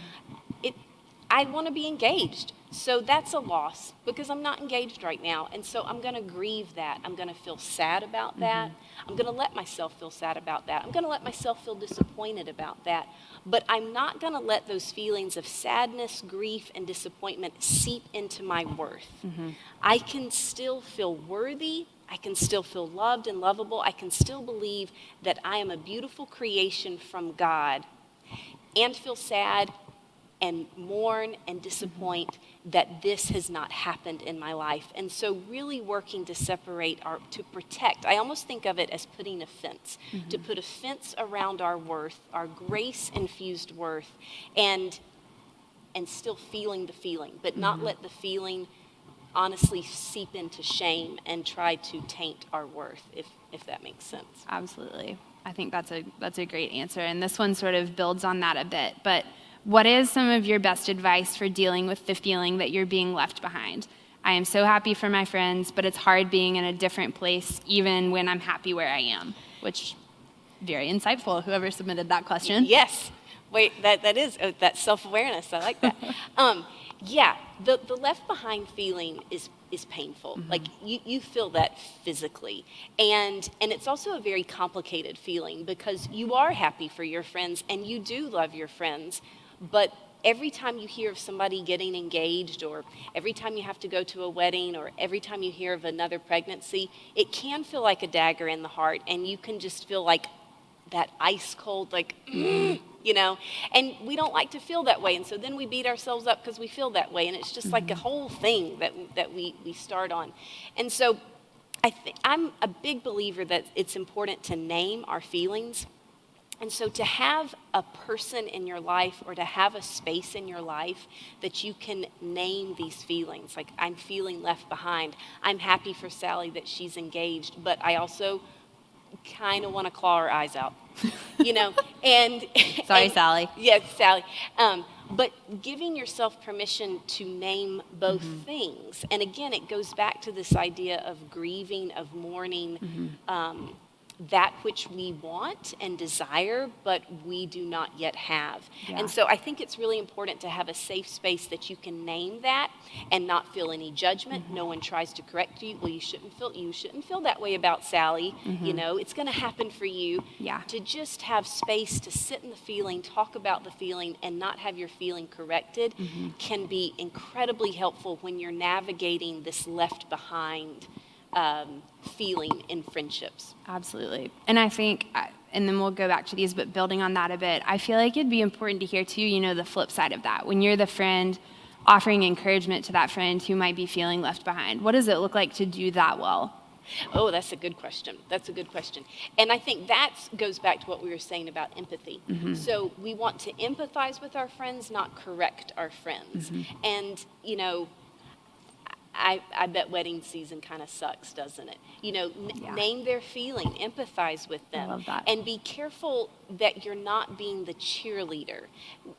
I want to be engaged. So that's a loss, because I'm not engaged right now. And so I'm going to grieve that. I'm going to feel sad about that. I'm going to let myself feel sad about that. I'm going to let myself feel disappointed about that. But I'm not going to let those feelings of sadness, grief, and disappointment seep into my worth. I can still feel worthy. I can still feel loved and lovable. I can still believe that I am a beautiful creation from God, and feel sad and mourn and disappoint that this has not happened in my life. And so really working to separate, to protect. I almost think of it as putting a fence, to put a fence around our worth, our grace-infused worth, and still feeling the feeling, but not let the feeling honestly seep into shame and try to taint our worth, if that makes sense. Absolutely. I think that's a great answer. And this one sort of builds on that a bit. But what is some of your best advice for dealing with the feeling that you're being left behind? I am so happy for my friends, but it's hard being in a different place even when I'm happy where I am, which, very insightful, whoever submitted that question. Yes. Wait, that's self-awareness. I like that. Yeah, the left behind feeling is painful. Like, you feel that physically. And it's also a very complicated feeling, because you are happy for your friends and you do love your friends, but every time you hear of somebody getting engaged, or every time you have to go to a wedding, or every time you hear of another pregnancy, it can feel like a dagger in the heart, and you can just feel like that ice cold, and we don't like to feel that way, and so then we beat ourselves up because we feel that way, and it's just like a whole thing that we start on. And so I'm a big believer that it's important to name our feelings. And so to have a person in your life, or to have a space in your life that you can name these feelings, like, I'm feeling left behind, I'm happy for Sally that she's engaged, but I also kind of want to claw her eyes out, and Sorry, Sally. Yes, Sally. But giving yourself permission to name both things. And again, it goes back to this idea of grieving, of mourning, that which we want and desire, but we do not yet have. Yeah. And so I think it's really important to have a safe space that you can name that and not feel any judgment. No one tries to correct you. Well, you shouldn't feel that way about Sally. It's going to happen for you. Yeah. To just have space to sit in the feeling, talk about the feeling, and not have your feeling corrected can be incredibly helpful when you're navigating this left behind feeling in friendships. Absolutely. And I think, and then we'll go back to these, but building on that a bit, I feel like it'd be important to hear too, the flip side of that. When you're the friend offering encouragement to that friend who might be feeling left behind, what does it look like to do that well? Oh, that's a good question. That's a good question. And I think that goes back to what we were saying about empathy. So we want to empathize with our friends, not correct our friends. And, you know, I bet wedding season kind of sucks, doesn't it? You know, name their feeling, empathize with them. I love that. And be careful that you're not being the cheerleader.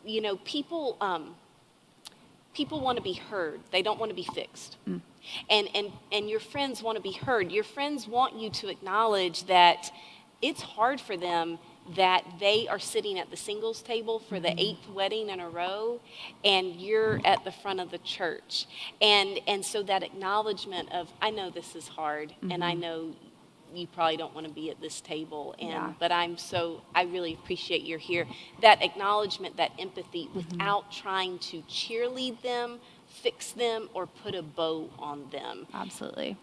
You know, people want to be heard. They don't want to be fixed. And your friends want to be heard. Your friends want you to acknowledge that it's hard for them that they are sitting at the singles table for the 8th wedding in a row, and you're at the front of the church. And so that acknowledgement of, I know this is hard, and I know you probably don't want to be at this table, but I really appreciate you're here. That acknowledgement, that empathy, without trying to cheerlead them, fix them, or put a bow on them. Absolutely.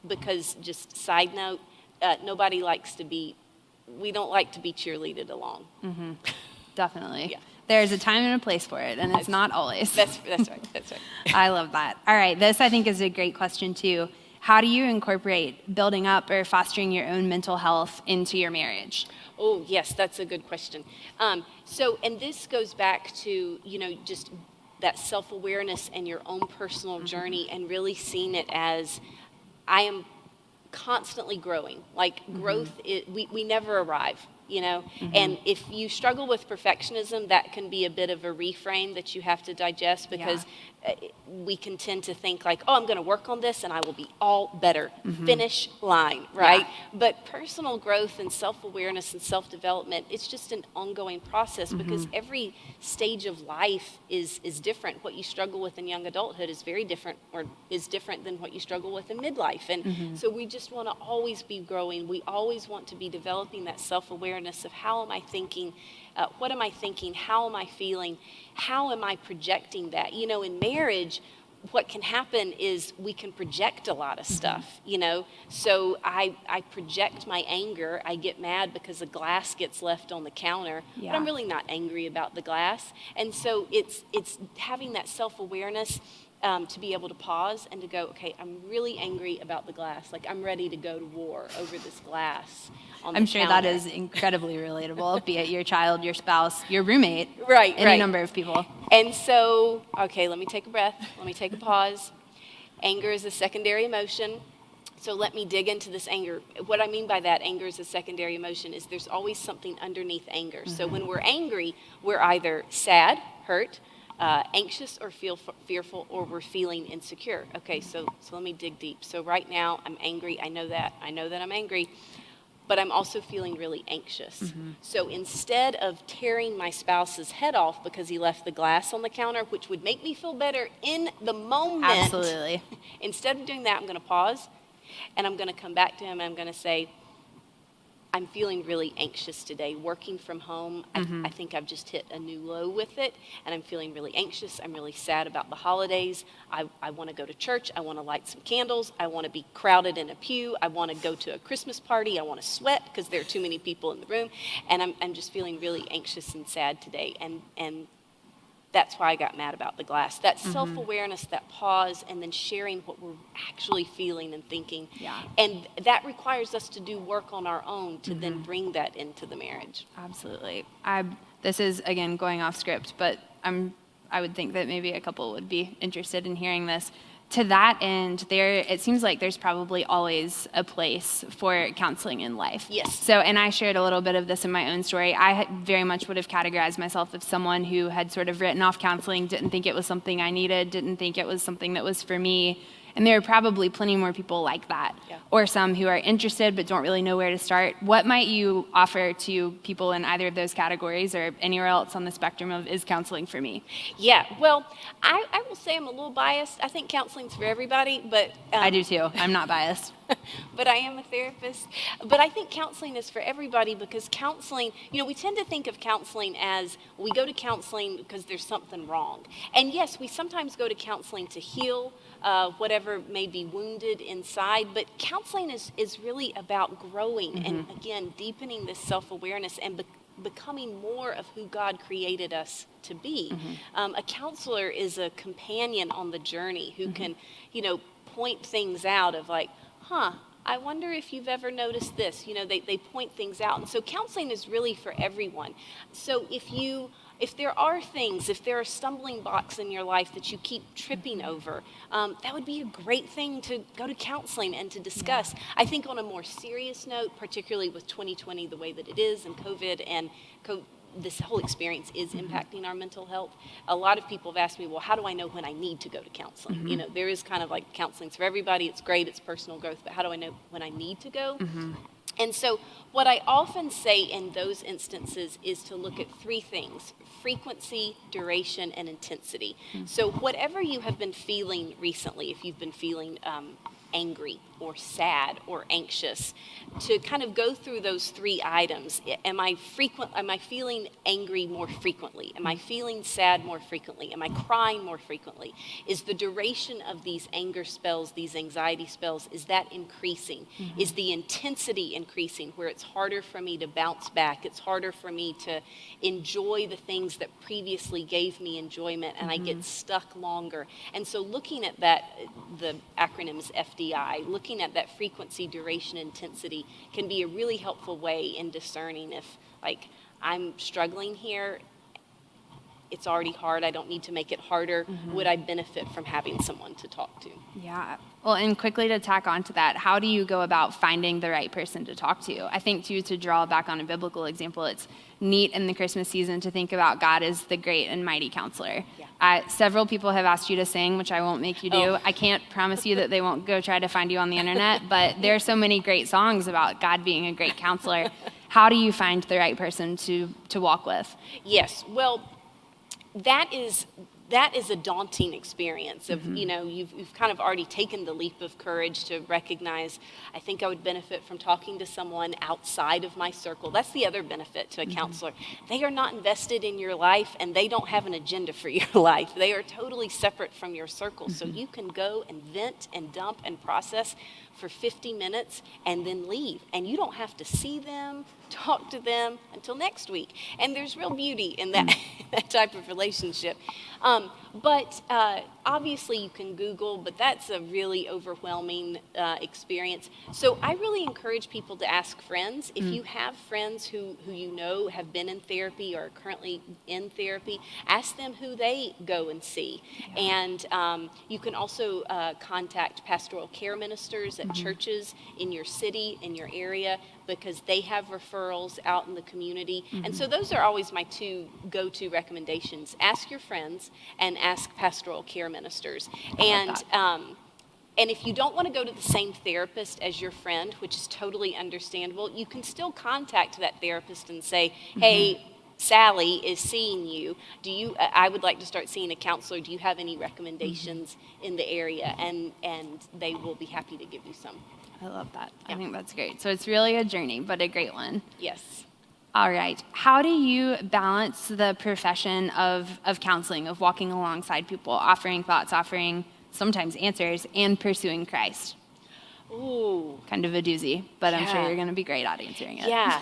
Because, just side note, we don't like to be cheerleaded along. Definitely. Yeah. There's a time and a place for it, and it's not always. That's right. I love that. All right, this I think is a great question too. How do you incorporate building up or fostering your own mental health into your marriage? Oh, yes, that's a good question. And this goes back to, you know, just that self-awareness and your own personal journey, and really seeing it as, I am constantly growing. Like, growth, we never arrive, you know? And if you struggle with perfectionism, that can be a bit of a reframe that you have to digest, because we can tend to think like, oh, I'm going to work on this and I will be all better. Finish line, right? Yeah. But personal growth and self-awareness and self-development, it's just an ongoing process, because every stage of life is different. What you struggle with in young adulthood is very different, or is different than what you struggle with in midlife. And so we just want to always be growing. We always want to be developing that self-awareness of, how am I thinking? What am I thinking? How am I feeling? How am I projecting that? You know, in marriage, what can happen is we can project a lot of stuff, you know? So I project my anger. I get mad because a glass gets left on the counter, but I'm really not angry about the glass. And so it's having that self-awareness to be able to pause and to go, okay, I'm really angry about the glass. Like, I'm ready to go to war over this glass on the I'm sure counter. that is incredibly relatable, be it your child, your spouse, your roommate, Right. any number of people. And so, okay, let me take a breath. Let me take a pause. Anger is a secondary emotion. So let me dig into this anger. What I mean by that, anger is a secondary emotion, is there's always something underneath anger. So when we're angry, we're either sad, hurt, anxious, or fearful, or we're feeling insecure. Okay, so let me dig deep. So right now, I'm angry. I know that I'm angry, but I'm also feeling really anxious. So instead of tearing my spouse's head off because he left the glass on the counter, which would make me feel better in the moment, Absolutely. instead of doing that, I'm going to pause, and I'm going to come back to him, and I'm going to say, I'm feeling really anxious today. Working from home, I think I've just hit a new low with it, and I'm feeling really anxious. I'm really sad about the holidays. I want to go to church. I want to light some candles. I want to be crowded in a pew. I want to go to a Christmas party. I want to sweat because there are too many people in the room, and I'm just feeling really anxious and sad today. And that's why I got mad about the glass. That self-awareness, that pause, and then sharing what we're actually feeling and thinking. Yeah. And that requires us to do work on our own to then bring that into the marriage. Absolutely. This is, again, going off script, but I would think that maybe a couple would be interested in hearing this. To that end, it seems like there's probably always a place for counseling in life. Yes. So, and I shared a little bit of this in my own story. I very much would have categorized myself as someone who had sort of written off counseling, didn't think it was something I needed, didn't think it was something that was for me. And there are probably plenty more people like that, or some who are interested but don't really know where to start. What might you offer to people in either of those categories, or anywhere else on the spectrum of, is counseling for me? Yeah, well, I will say I'm a little biased. I think counseling's for everybody, but... I do too. I'm not biased. But I am a therapist. But I think counseling is for everybody, because counseling, you know, we tend to think of counseling as, we go to counseling because there's something wrong. And yes, we sometimes go to counseling to heal whatever may be wounded inside, but counseling is really about growing and, again, deepening this self-awareness and becoming more of who God created us to be. A counselor is a companion on the journey who can, you know, point things out of like, I wonder if you've ever noticed this. They point things out. And so counseling is really for everyone. So if there are things, if there are stumbling blocks in your life that you keep tripping over, that would be a great thing to go to counseling and to discuss. Yeah. I think on a more serious note, particularly with 2020 the way that it is, and COVID, and this whole experience is impacting our mental health. A lot of people have asked me, well, how do I know when I need to go to counseling? There is kind of like counseling's for everybody. It's great. It's personal growth. But how do I know when I need to go? And so what I often say in those instances is to look at three things: frequency, duration, and intensity. So whatever you have been feeling recently, if you've been feeling angry or sad or anxious, to kind of go through those three items. Am I feeling angry more frequently? Am I feeling sad more frequently? Am I crying more frequently? Is the duration of these anger spells, these anxiety spells, is that increasing? Is the intensity increasing, where it's harder for me to bounce back? It's harder for me to enjoy the things that previously gave me enjoyment, and I get stuck longer. And so looking at that, the acronym is FDI, looking at that frequency, duration, intensity can be a really helpful way in discerning if, like, I'm struggling here, it's already hard, I don't need to make it harder. Would I benefit from having someone to talk to? Yeah. Well, and quickly to tack onto that, how do you go about finding the right person to talk to? I think, too, to draw back on a biblical example, it's neat in the Christmas season to think about God as the great and mighty counselor. Yeah. Several people have asked you to sing, which I won't make you do. Oh. I can't promise you that they won't go try to find you on the internet, but there are so many great songs about God being a great counselor. How do you find the right person to walk with? Yes. Well, that is a daunting experience of, you've kind of already taken the leap of courage to recognize, I think I would benefit from talking to someone outside of my circle. That's the other benefit to a counselor. They are not invested in your life, and they don't have an agenda for your life. They are totally separate from your circle. So you can go and vent and dump and process for 50 minutes and then leave. And you don't have to see them, talk to them until next week. And there's real beauty in that, that type of relationship. But obviously you can Google, but that's a really overwhelming experience. So I really encourage people to ask friends. If you have friends who you know have been in therapy or are currently in therapy, ask them who they go and see. Yeah. And you can also contact pastoral care ministers at churches in your city, in your area, because they have referrals out in the community. And so those are always my two go-to recommendations. Ask your friends and ask pastoral care ministers. And if you don't want to go to the same therapist as your friend, which is totally understandable, you can still contact that therapist and say, hey, Sally is seeing you. I would like to start seeing a counselor. Do you have any recommendations in the area? And they will be happy to give you some. I love that. Yeah. I think that's great. So it's really a journey, but a great one. Yes. All right. How do you balance the profession of counseling, of walking alongside people, offering thoughts, offering sometimes answers, and pursuing Christ? Ooh. Kind of a doozy, but I'm sure you're going to be great at answering it. Yeah.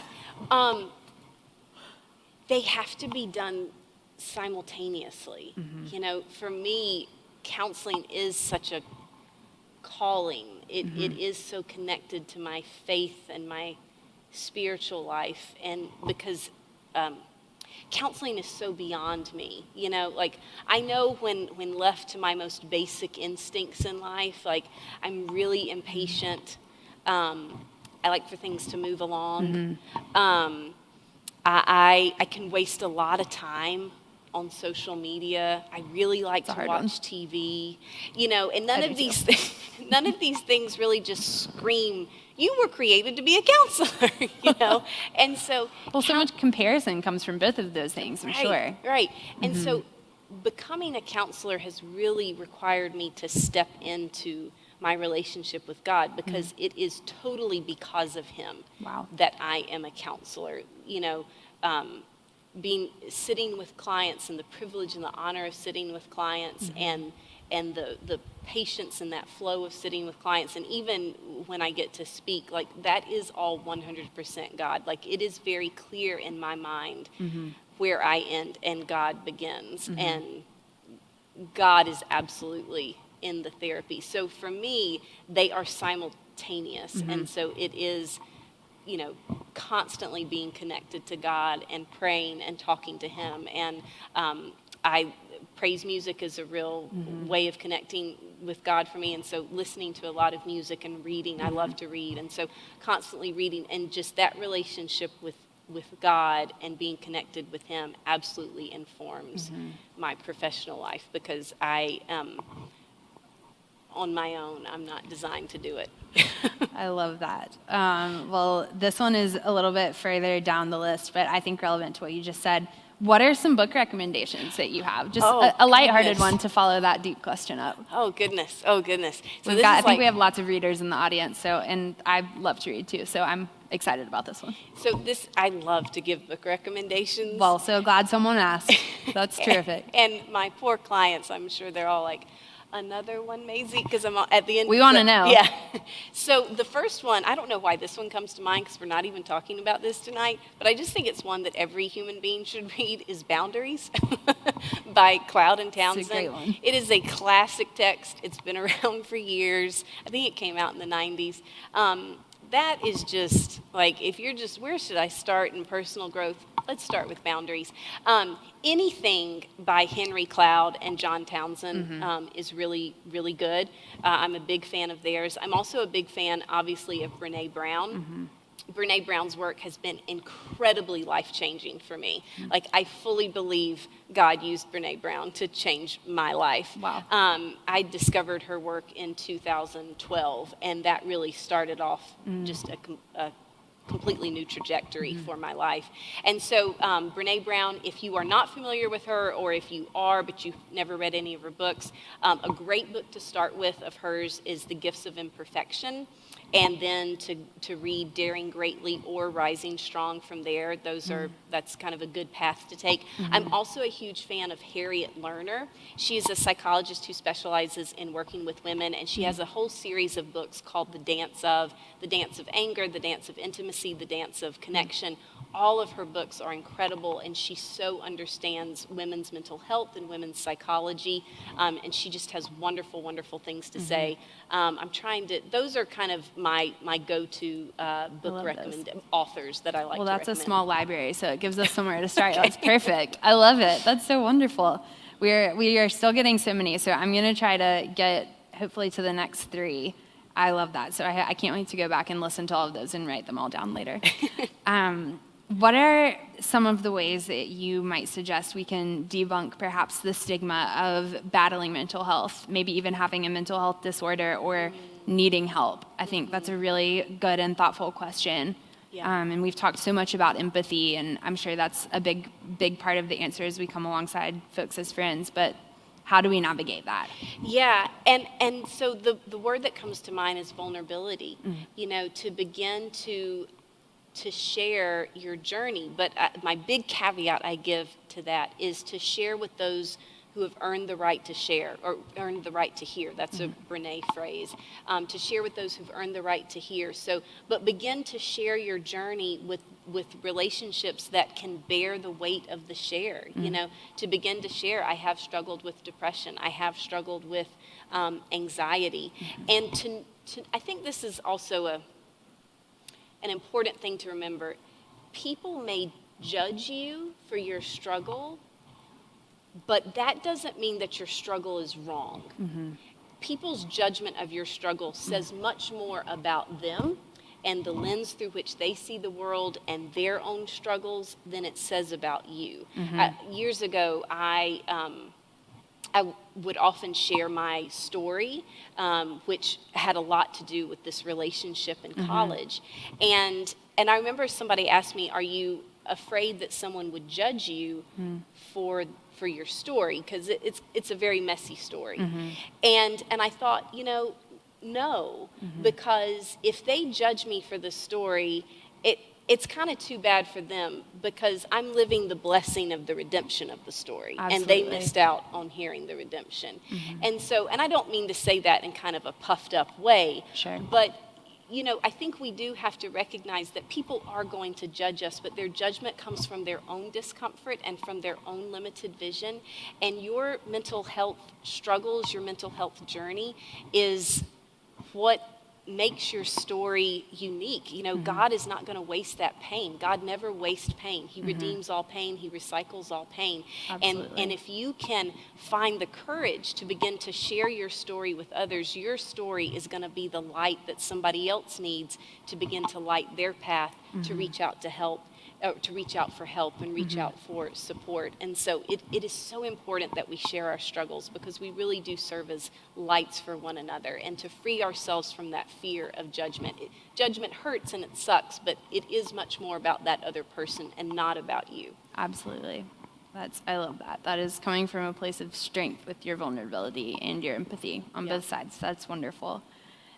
They have to be done simultaneously. For me, counseling is such a calling. It is so connected to my faith and my spiritual life, and because counseling is so beyond me. I know when left to my most basic instincts in life, like I'm really impatient. I like for things to move along. I can waste a lot of time on social media. I really like to watch TV, and none of these things really just scream, you were created to be a counselor, And so, so much comparison comes from both of those things, I'm sure. Right. And so becoming a counselor has really required me to step into my relationship with God, because it is totally because of him that I am a counselor. Sitting with clients, and the privilege and the honor of sitting with clients, and the patience and that flow of sitting with clients, and even when I get to speak, like that is all 100% God. Like it is very clear in my mind where I end and God begins, and God is absolutely in the therapy. So for me, they are simultaneous. And so it is, constantly being connected to God and praying and talking to him. And praise music is a real way of connecting with God for me. And so listening to a lot of music and reading, I love to read. And so constantly reading, and just that relationship with God and being connected with him absolutely informs my professional life, because on my own, I'm not designed to do it. I love that. Well, this one is a little bit further down the list, but I think relevant to what you just said. What are some book recommendations that you have? Just a lighthearted one to follow that deep question up. Oh, goodness. So I think we have lots of readers in the audience, and I love to read too, so I'm excited about this one. I love to give book recommendations. Well, so glad someone asked. That's terrific. And my poor clients, I'm sure they're all like, another one, Mazi? Because I'm at the end. We want to know. Yeah. So the first one, I don't know why this one comes to mind, because we're not even talking about this tonight, but I just think it's one that every human being should read, is Boundaries by Cloud and Townsend. It's a great one. It is a classic text. It's been around for years. I think it came out in the 90s. That is just like, if you're just, where should I start in personal growth? Let's start with Boundaries. Anything by Henry Cloud and John Townsend is really, really good. I'm a big fan of theirs. I'm also a big fan, obviously, of Brene Brown. Brene Brown's work has been incredibly life-changing for me. Like, I fully believe God used Brene Brown to change my life. Wow. I discovered her work in 2012, and that really started off just a completely new trajectory for my life. And so Brene Brown, if you are not familiar with her, or if you are but you've never read any of her books, a great book to start with of hers is The Gifts of Imperfection, and then to read Daring Greatly or Rising Strong from there. That's kind of a good path to take. I'm also a huge fan of Harriet Lerner. She is a psychologist who specializes in working with women, and she has a whole series of books called The Dance of Anger, The Dance of Intimacy, The Dance of Connection. All of her books are incredible, and she so understands women's mental health and women's psychology, and she just has wonderful, wonderful things to say. Those are kind of my go-to book authors that I like to recommend. Well, that's a small library, so it gives us somewhere to start. That's perfect. I love it. That's so wonderful. We are still getting so many, so I'm going to try to get, hopefully, to the next 3. I love that. So I can't wait to go back and listen to all of those and write them all down later. What are some of the ways that you might suggest we can debunk perhaps the stigma of battling mental health, maybe even having a mental health disorder or needing help? I think that's a really good and thoughtful question. Yeah. And we've talked so much about empathy, and I'm sure that's a big part of the answer as we come alongside folks as friends. But how do we navigate that? Yeah, and so the word that comes to mind is vulnerability. To begin to share your journey. But my big caveat I give to that is to share with those who have earned the right to share, or earned the right to hear. That's a Brene phrase. To share with those who've earned the right to hear. But begin to share your journey with relationships that can bear the weight of the share. To begin to share, I have struggled with depression. I have struggled with anxiety. And I think this is also an important thing to remember. People may judge you for your struggle, but that doesn't mean that your struggle is wrong. People's judgment of your struggle says much more about them and the lens through which they see the world and their own struggles than it says about you. Years ago, I would often share my story, which had a lot to do with this relationship in college. And I remember somebody asked me, are you afraid that someone would judge you for your story? Because it's a very messy story. And I thought, no, because if they judge me for the story, it's kind of too bad for them, because I'm living the blessing of the redemption of the story. Absolutely. And they missed out on hearing the redemption. And I don't mean to say that in kind of a puffed up way, Sure. but I think we do have to recognize that people are going to judge us, but their judgment comes from their own discomfort and from their own limited vision. And your mental health struggles, your mental health journey is what makes your story unique. God is not going to waste that pain. God never wastes pain. He redeems all pain. He recycles all pain. And if you can find the courage to begin to share your story with others, your story is going to be the light that somebody else needs to begin to light their path to reach out to help. To reach out for help and reach out for support. And so it is so important that we share our struggles, because we really do serve as lights for one another, and to free ourselves from that fear of judgment. Judgment hurts and it sucks, but it is much more about that other person and not about you. Absolutely. I love that. That is coming from a place of strength with your vulnerability and your empathy on both sides. That's wonderful.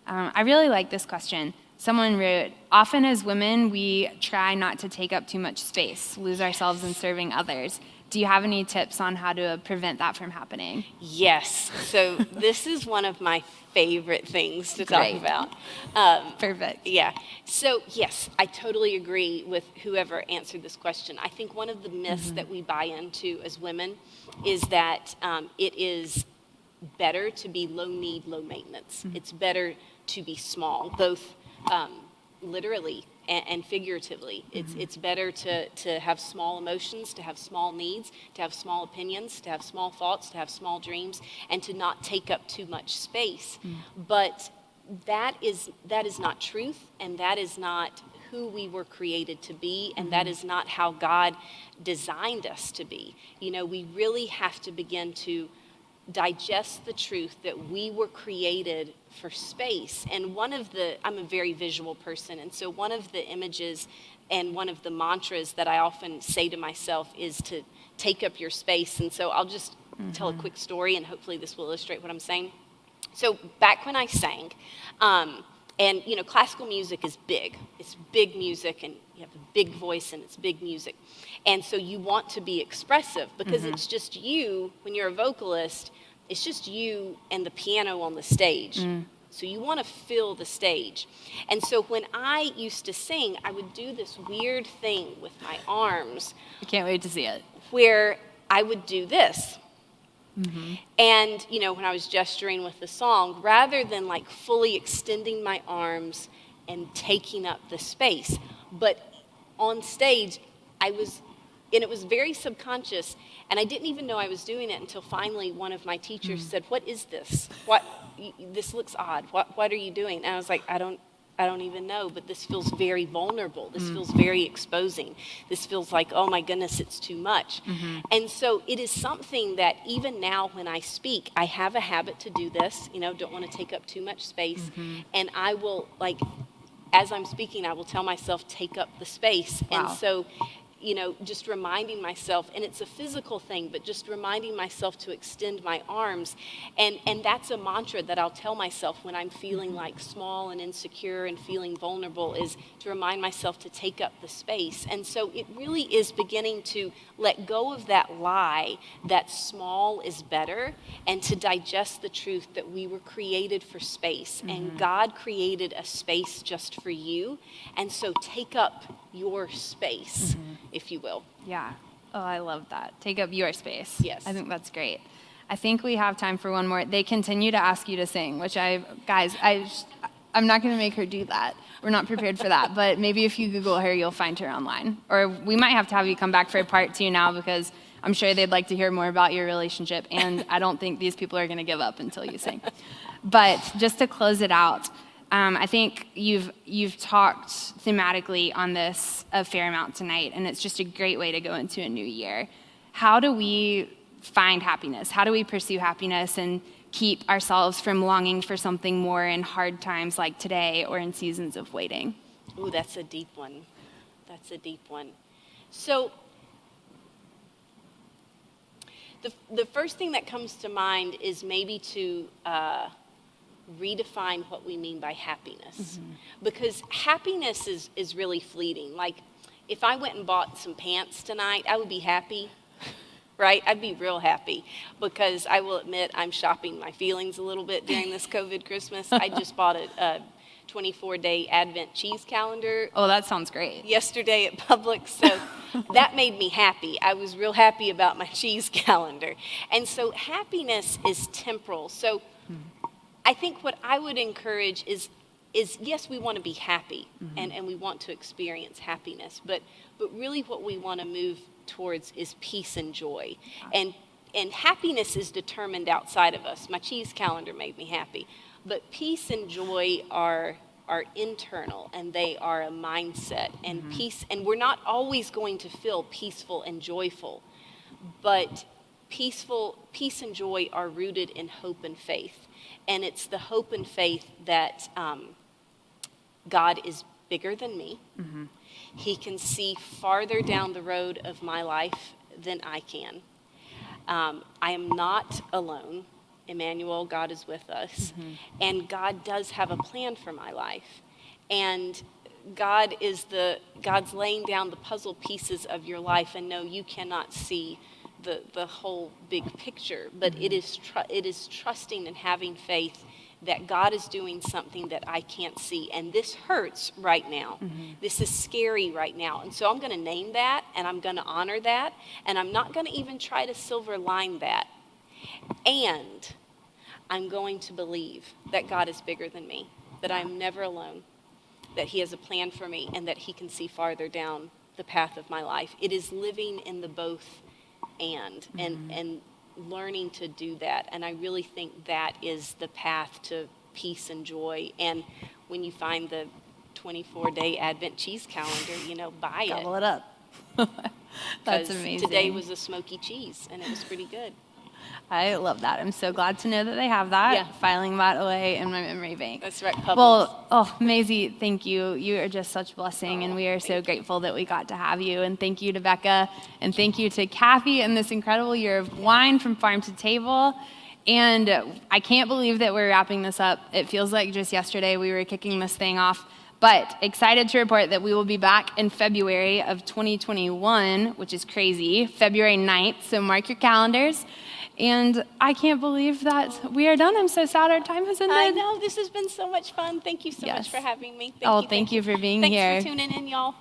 I really like this question. Someone wrote, often as women, we try not to take up too much space, lose ourselves in serving others. Do you have any tips on how to prevent that from happening? Yes. So this is one of my favorite things to talk about. Perfect. Yeah. So yes, I totally agree with whoever answered this question. I think one of the myths that we buy into as women is that it is better to be low need, low maintenance. It's better to be small, both literally and figuratively. It's better to have small emotions, to have small needs, to have small opinions, to have small thoughts, to have small dreams, and to not take up too much space. But that is not truth, and that is not who we were created to be, and that is not how God designed us to be. We really have to begin to digest the truth that we were created for space. And I'm a very visual person, and so one of the images and one of the mantras that I often say to myself is to take up your space. And so I'll just tell a quick story, and hopefully this will illustrate what I'm saying. So back when I sang, and classical music is big. It's big music, and you have a big voice, and it's big music. And so you want to be expressive, because it's just you, when you're a vocalist, it's just you and the piano on the stage. So you want to fill the stage. And so when I used to sing, I would do this weird thing with my arms. I can't wait to see it. Where I would do this. And, when I was gesturing with the song, rather than like fully extending my arms and taking up the space, but on stage, and it was very subconscious, and I didn't even know I was doing it until finally one of my teachers said, "What is this? This looks odd. What are you doing?" And I was like, I don't even know, but this feels very vulnerable. This feels very exposing. This feels like, oh my goodness, it's too much. And so it is something that even now when I speak, I have a habit to do this, don't want to take up too much space. And I will, as I'm speaking, I will tell myself, take up the space. Wow. And so, just reminding myself, and it's a physical thing, but just reminding myself to extend my arms. And that's a mantra that I'll tell myself when I'm feeling like small and insecure and feeling vulnerable, is to remind myself to take up the space. And so it really is beginning to let go of that lie that small is better, and to digest the truth that we were created for space, and God created a space just for you. And so take up your space, if you will. Yeah. Oh, I love that. Take up your space. Yes. I think that's great. I think we have time for one more. They continue to ask you to sing, which I'm not going to make her do that. We're not prepared for that. But maybe if you Google her, you'll find her online. Or we might have to have you come back for a part 2 now, because I'm sure they'd like to hear more about your relationship. And I don't think these people are going to give up until you sing. But just to close it out, I think you've talked thematically on this a fair amount tonight, and it's just a great way to go into a new year. How do we find happiness? How do we pursue happiness and keep ourselves from longing for something more in hard times like today, or in seasons of waiting? Ooh, that's a deep one. That's a deep one. So the first thing that comes to mind is maybe to redefine what we mean by happiness. Because happiness is really fleeting. Like, if I went and bought some pants tonight, I would be happy, right? I'd be real happy, because I will admit I'm shopping my feelings a little bit during this COVID Christmas. I just bought a 24-day Advent cheese calendar Oh, that sounds great. yesterday at Publix, so that made me happy. I was real happy about my cheese calendar. And so happiness is temporal. So I think what I would encourage is yes, we want to be happy and we want to experience happiness, but really what we want to move towards is peace and joy. And happiness is determined outside of us. My cheese calendar made me happy. But peace and joy are internal, and they are a mindset. And peace, and we're not always going to feel peaceful and joyful, but peace and joy are rooted in hope and faith. And it's the hope and faith that God is bigger than me. He can see farther down the road of my life than I can. I am not alone. Emmanuel, God is with us. And God does have a plan for my life. And God's laying down the puzzle pieces of your life, and no, you cannot see the whole big picture, but it is trusting and having faith that God is doing something that I can't see. And this hurts right now. This is scary right now. And so I'm going to name that, and I'm going to honor that, and I'm not going to even try to silver line that. And I'm going to believe that God is bigger than me, that I'm never alone, that he has a plan for me, and that he can see farther down the path of my life. It is living in the both and learning to do that. And I really think that is the path to peace and joy. And when you find the 24-day Advent cheese calendar, buy it. Gobble it up. That's 'Cause amazing. Today was a smoky cheese, and it was pretty good. I love that. I'm so glad to know that they have that. Yeah. Filing that away in my memory bank. That's right, Publix. Well, Mazi, thank you. You are just such a blessing, and we are so grateful that we got to have you. And thank you to Becca, and thank you to Kathy and this incredible year of wine from farm to table. And I can't believe that we're wrapping this up. It feels like just yesterday we were kicking this thing off. But excited to report that we will be back in February of 2021, which is crazy, February 9th. So mark your calendars. And I can't believe that we are done. I'm so sad our time has ended. I know, this has been so much fun. Thank you so much Yes. for having me. Thank you for being Thanks here. for tuning in, y'all.